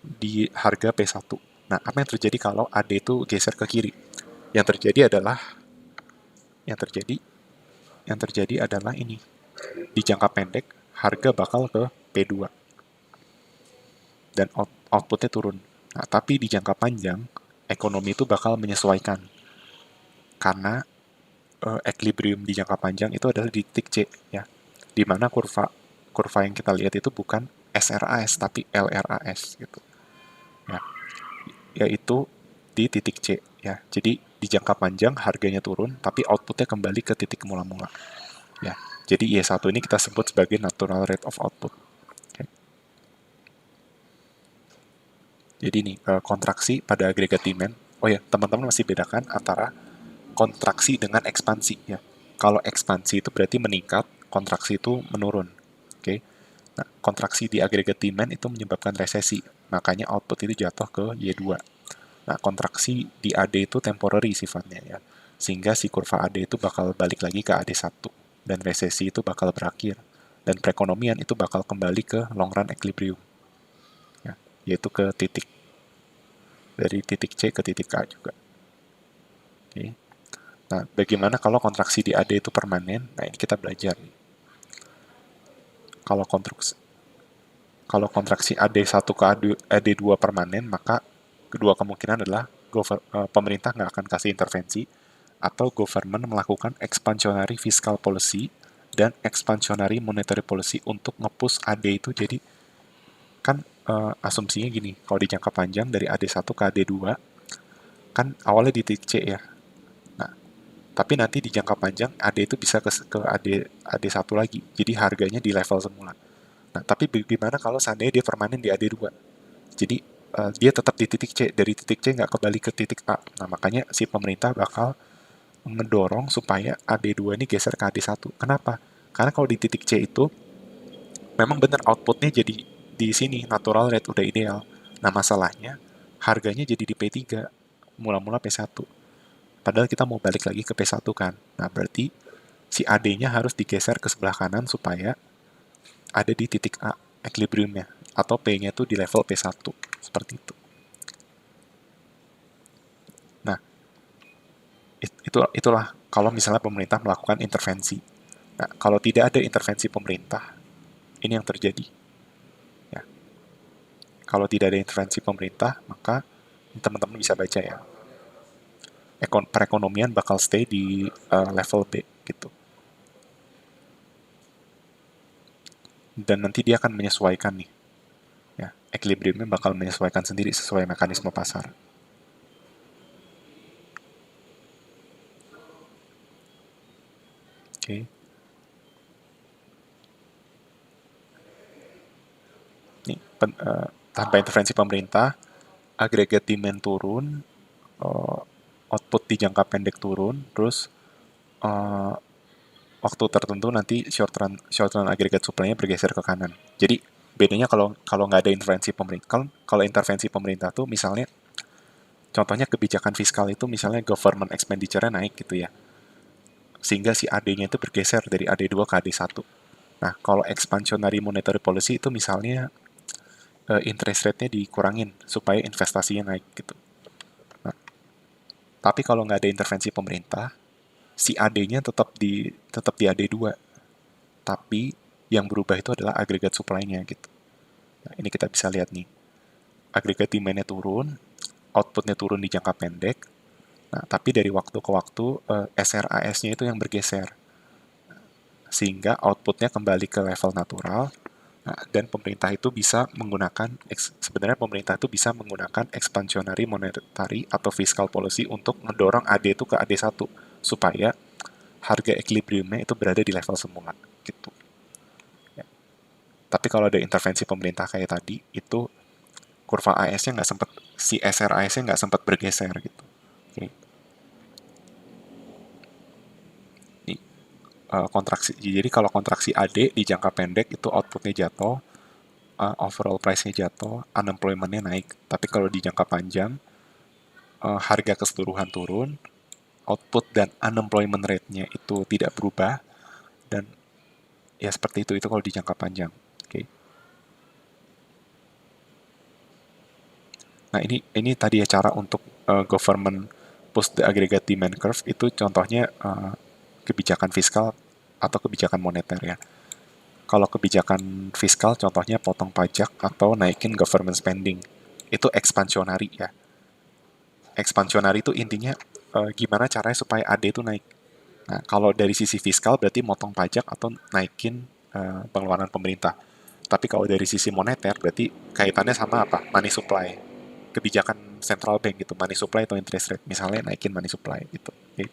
di harga P1. Nah, apa yang terjadi kalau AD itu geser ke kiri? Yang terjadi adalah yang terjadi yang terjadi adalah ini. Di jangka pendek harga bakal ke P2 dan outputnya turun. Nah, tapi di jangka panjang ekonomi itu bakal menyesuaikan karena equilibrium di jangka panjang itu adalah di titik C ya, di mana kurva kurva yang kita lihat itu bukan SRAS tapi LRAS gitu ya, yaitu di titik C ya. Jadi di jangka panjang harganya turun tapi outputnya kembali ke titik mula-mula ya. Jadi Y1 ini kita sebut sebagai natural rate of output. Okay. Jadi ini kontraksi pada agregat demand. Oh ya, teman-teman masih bedakan antara kontraksi dengan ekspansi ya. Kalau ekspansi itu berarti meningkat, kontraksi itu menurun. Oke. Okay? Nah, kontraksi di agregat demand itu menyebabkan resesi. Makanya output itu jatuh ke Y2. Nah, kontraksi di AD itu temporary sifatnya ya. Sehingga si kurva AD itu bakal balik lagi ke AD1 dan resesi itu bakal berakhir dan perekonomian itu bakal kembali ke long run equilibrium. Ya, yaitu ke titik dari titik C ke titik A juga. Oke. Okay. Nah, bagaimana kalau kontraksi di AD itu permanen? Nah, ini kita belajar nih. Kalau kontraksi AD1 ke AD2 permanen, maka kedua kemungkinan adalah pemerintah nggak akan kasih intervensi atau government melakukan expansionary fiscal policy dan expansionary monetary policy untuk nge-push AD itu. Jadi kan asumsinya gini, kalau di jangka panjang dari AD1 ke AD2 kan awalnya di titik C ya. Nah, tapi nanti di jangka panjang AD itu bisa ke AD1 lagi. Jadi harganya di level semula. Nah, tapi bagaimana kalau seandainya dia permanen di AD2? Jadi dia tetap di titik C, dari titik C nggak kembali ke titik A. Nah, makanya si pemerintah bakal mendorong supaya AD2 ini geser ke AD1. Kenapa? Karena kalau di titik C itu memang benar outputnya jadi di sini natural rate udah ideal. Nah, masalahnya harganya jadi di P3, mula-mula P1. Padahal kita mau balik lagi ke P1 kan. Nah, berarti si AD-nya harus digeser ke sebelah kanan supaya ada di titik A equilibriumnya atau P-nya itu di level P1 seperti itu. Nah, Itulah kalau misalnya pemerintah melakukan intervensi. Nah, kalau tidak ada intervensi pemerintah, ini yang terjadi. Ya, kalau tidak ada intervensi pemerintah, maka teman-teman bisa baca ya, perekonomian bakal stay di level B gitu. Dan nanti dia akan menyesuaikan nih. Ya, equilibriumnya bakal menyesuaikan sendiri sesuai mekanisme pasar. Oke. Okay. Nih, tanpa intervensi pemerintah, agregat demand turun, uh, output di jangka pendek turun, terus uh, waktu tertentu nanti short run agregat supply-nya bergeser ke kanan. Jadi bedanya kalau kalau nggak ada intervensi pemerintah, kalau intervensi pemerintah tuh misalnya contohnya kebijakan fiskal itu misalnya government expenditure-nya naik gitu ya. Sehingga si AD-nya itu bergeser dari AD2 ke AD1. Nah, kalau expansionary monetary policy itu misalnya interest rate-nya dikurangin supaya investasinya naik gitu. Nah, tapi kalau nggak ada intervensi pemerintah, si AD-nya tetap di AD2, tapi yang berubah itu adalah agregat supply-nya gitu. Nah, ini kita bisa lihat nih, agregat demand-nya turun, output-nya turun di jangka pendek, nah, tapi dari waktu ke waktu SRAS-nya itu yang bergeser, sehingga output-nya kembali ke level natural. Nah, dan pemerintah itu bisa menggunakan, sebenarnya pemerintah itu bisa menggunakan expansionary monetary atau fiscal policy untuk mendorong AD itu ke AD1, supaya harga equilibriumnya itu berada di level semula, gitu. Ya. Tapi kalau ada intervensi pemerintah kayak tadi, itu kurva AS-nya nggak sempat, si SRAS-nya nggak sempat bergeser, gitu. Oke. Nih, kontraksi, jadi kalau kontraksi AD di jangka pendek itu outputnya jatuh, overall price-nya jatuh, unemployment-nya naik. Tapi kalau di jangka panjang, harga keseluruhan turun, output dan unemployment rate-nya itu tidak berubah, dan ya seperti itu kalau di jangka panjang. Oke. Nah, ini tadi ya cara untuk government push the aggregate demand curve, itu contohnya kebijakan fiskal atau kebijakan moneter ya. Kalau kebijakan fiskal contohnya potong pajak atau naikin government spending. Itu ekspansionari ya. Ekspansionari itu intinya gimana caranya supaya AD itu naik. Nah, kalau dari sisi fiskal berarti motong pajak atau naikin pengeluaran pemerintah. Tapi kalau dari sisi moneter berarti kaitannya sama apa? Money supply. Kebijakan central bank gitu, money supply atau interest rate. Misalnya naikin money supply gitu. Oke.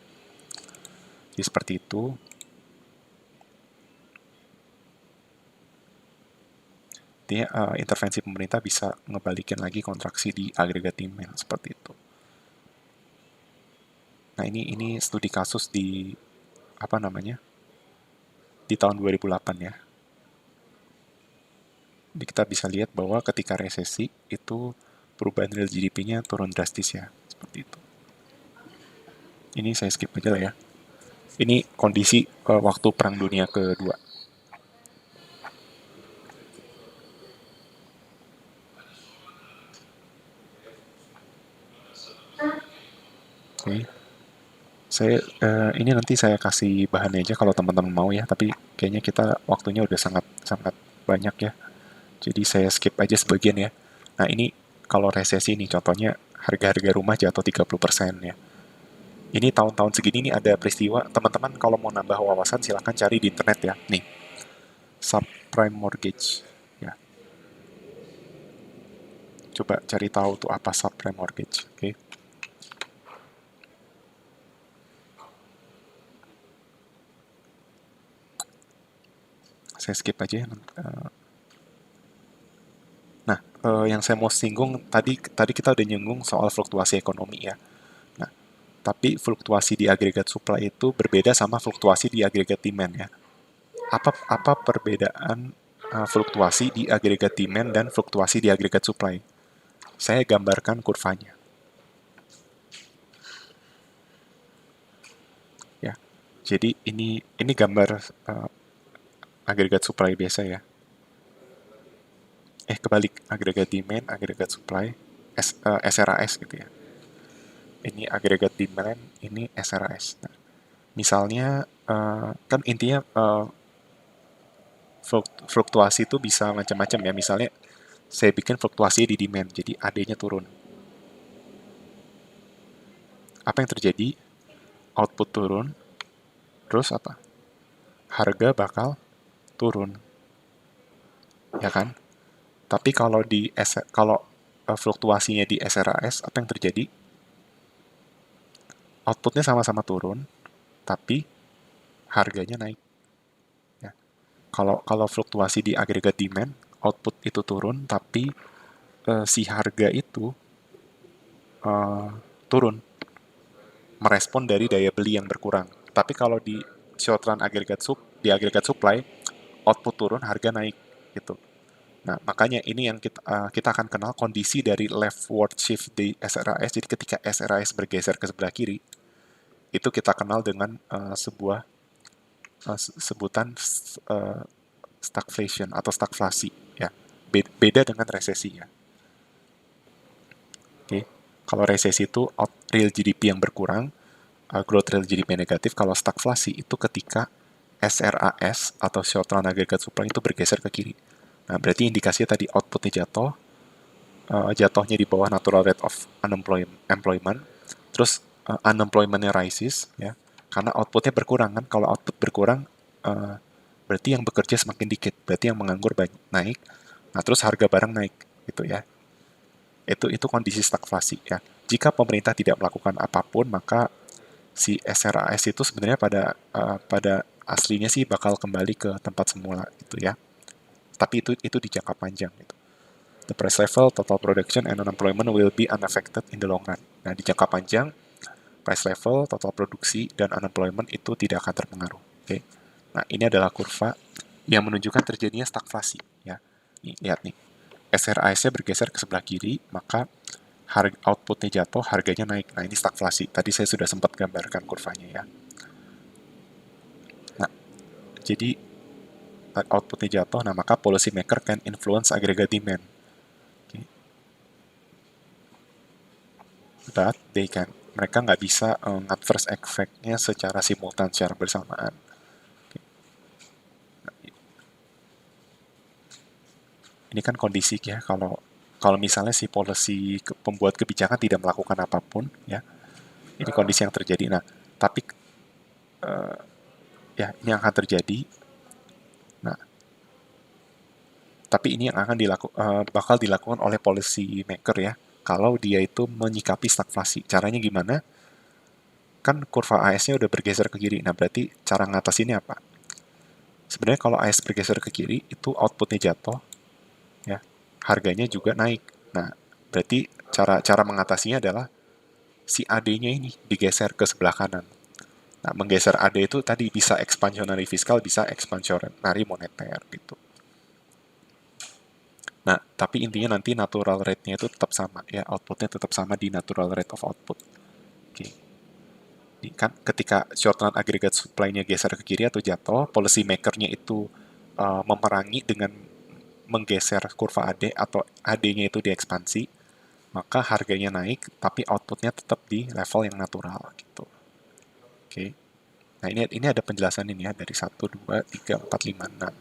Jadi seperti itu. Dia intervensi pemerintah bisa ngebalikin lagi kontraksi di agregat demand seperti itu. Nah, ini studi kasus di apa namanya? Di tahun 2008 ya. Jadi kita bisa lihat bahwa ketika resesi itu perubahan real GDP-nya turun drastis ya, seperti itu. Ini saya skip aja lah ya. Ini kondisi waktu Perang Dunia Kedua. Oke. Saya ini nanti saya kasih bahannya aja kalau teman-teman mau ya, tapi kayaknya kita waktunya udah sangat sangat banyak ya. Jadi saya skip aja sebagian ya. Nah, ini kalau resesi nih contohnya harga-harga rumah jatuh 30% ya. Ini tahun-tahun segini nih ada peristiwa, teman-teman kalau mau nambah wawasan silahkan cari di internet ya. Nih, subprime mortgage. Ya, coba cari tahu tuh apa subprime mortgage. Oke. Saya skip aja. Nah, yang saya mau singgung tadi kita udah nyinggung soal fluktuasi ekonomi ya. Nah, tapi fluktuasi di agregat supply itu berbeda sama fluktuasi di agregat demand ya. Apa perbedaan fluktuasi di agregat demand dan fluktuasi di agregat supply? Saya gambarkan kurvanya. Ya, jadi ini gambar agregat supply biasa ya. Kebalik, agregat demand, agregat supply, SRAS gitu ya. ini agregat demand, ini SRAS. Nah, misalnya kan intinya fluktuasi itu bisa macam-macam ya. Misalnya saya bikin fluktuasi di demand, jadi AD-nya turun. Apa yang terjadi? Output turun, terus apa? Harga bakal turun, ya kan? Tapi kalau fluktuasinya di SRAS, apa yang terjadi? Outputnya sama-sama turun, tapi harganya naik. Ya. Kalau fluktuasi di agregat demand, output itu turun, tapi si harga itu uh, turun, merespon dari daya beli yang berkurang. Tapi kalau di short run di agregat supply, output turun, harga naik gitu. Nah, makanya ini yang kita akan kenal kondisi dari leftward shift di SRAS. Jadi ketika SRAS bergeser ke sebelah kiri, itu kita kenal dengan sebuah sebutan stagflation atau stagflasi. Ya, beda dengan resesi ya. Oke, kalau resesi itu real GDP yang berkurang, growth real GDP negatif. Kalau stagflasi itu ketika SRAS atau short run aggregate supply itu bergeser ke kiri. Nah, berarti indikasinya tadi outputnya jatuh, jatuhnya di bawah natural rate of employment, terus unemployment-nya rises, ya, karena outputnya berkurang kan. Kalau output berkurang, uh, berarti yang bekerja semakin dikit, berarti yang menganggur naik, nah terus harga barang naik, gitu ya. Itu kondisi stagflasi ya. Jika pemerintah tidak melakukan apapun, maka si SRAS itu sebenarnya pada aslinya sih bakal kembali ke tempat semula gitu ya. Tapi itu di jangka panjang gitu. The price level, total production, and unemployment will be unaffected in the long run. Nah, di jangka panjang, price level, total produksi, dan unemployment itu tidak akan terpengaruh. Oke. Nah, ini adalah kurva yang menunjukkan terjadinya stagflasi. Ya. Nih, lihat nih. SRAS-nya bergeser ke sebelah kiri, maka harga outputnya jatuh, harganya naik. Nah, ini stagflasi. Tadi saya sudah sempat gambarkan kurvanya ya. Nah, jadi outputnya jatuh, nah maka policy maker can influence aggregate demand. Okay. But mereka nggak bisa adverse effect-nya secara simultan, secara bersamaan. Okay. Nah, ini kan kondisi ya, kalau misalnya si pembuat kebijakan tidak melakukan apapun, ya, ini kondisi yang terjadi. Nah, tapi ya ini yang akan terjadi. Nah, tapi ini yang akan bakal dilakukan oleh policy maker ya, kalau dia itu menyikapi stagflasi. Caranya gimana? Kan kurva AS-nya udah bergeser ke kiri. Nah, berarti cara ngatasinnya apa? Sebenarnya kalau AS bergeser ke kiri, itu outputnya jatuh, ya, harganya juga naik. Nah, berarti cara mengatasinya adalah si AD-nya ini digeser ke sebelah kanan. Nah, menggeser AD itu tadi bisa expansionary fiskal, bisa expansionary moneter gitu. Nah, tapi intinya nanti natural rate-nya itu tetap sama, ya, outputnya tetap sama di natural rate of output. Oke. Kan ketika short run aggregate supply-nya geser ke kiri atau jatuh, policy maker-nya itu memerangi dengan menggeser kurva AD atau AD-nya itu diekspansi, maka harganya naik, tapi outputnya tetap di level yang natural gitu. Oke. Nah, ini ada penjelasan ini ya dari 1, 2, 3, 4, 5, 6.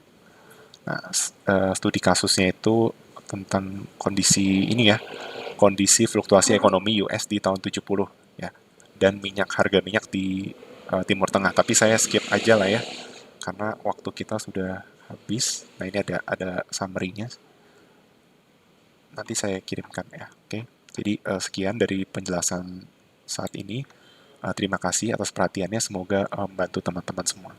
Nah, studi kasusnya itu tentang kondisi ini ya, kondisi fluktuasi ekonomi US di tahun 70 ya, dan harga minyak di Timur Tengah. Tapi saya skip aja lah ya, karena waktu kita sudah habis. Nah, ini ada summary-nya. Nanti saya kirimkan ya. Oke. Jadi sekian dari penjelasan saat ini. Terima kasih atas perhatiannya. Semoga membantu teman-teman semua.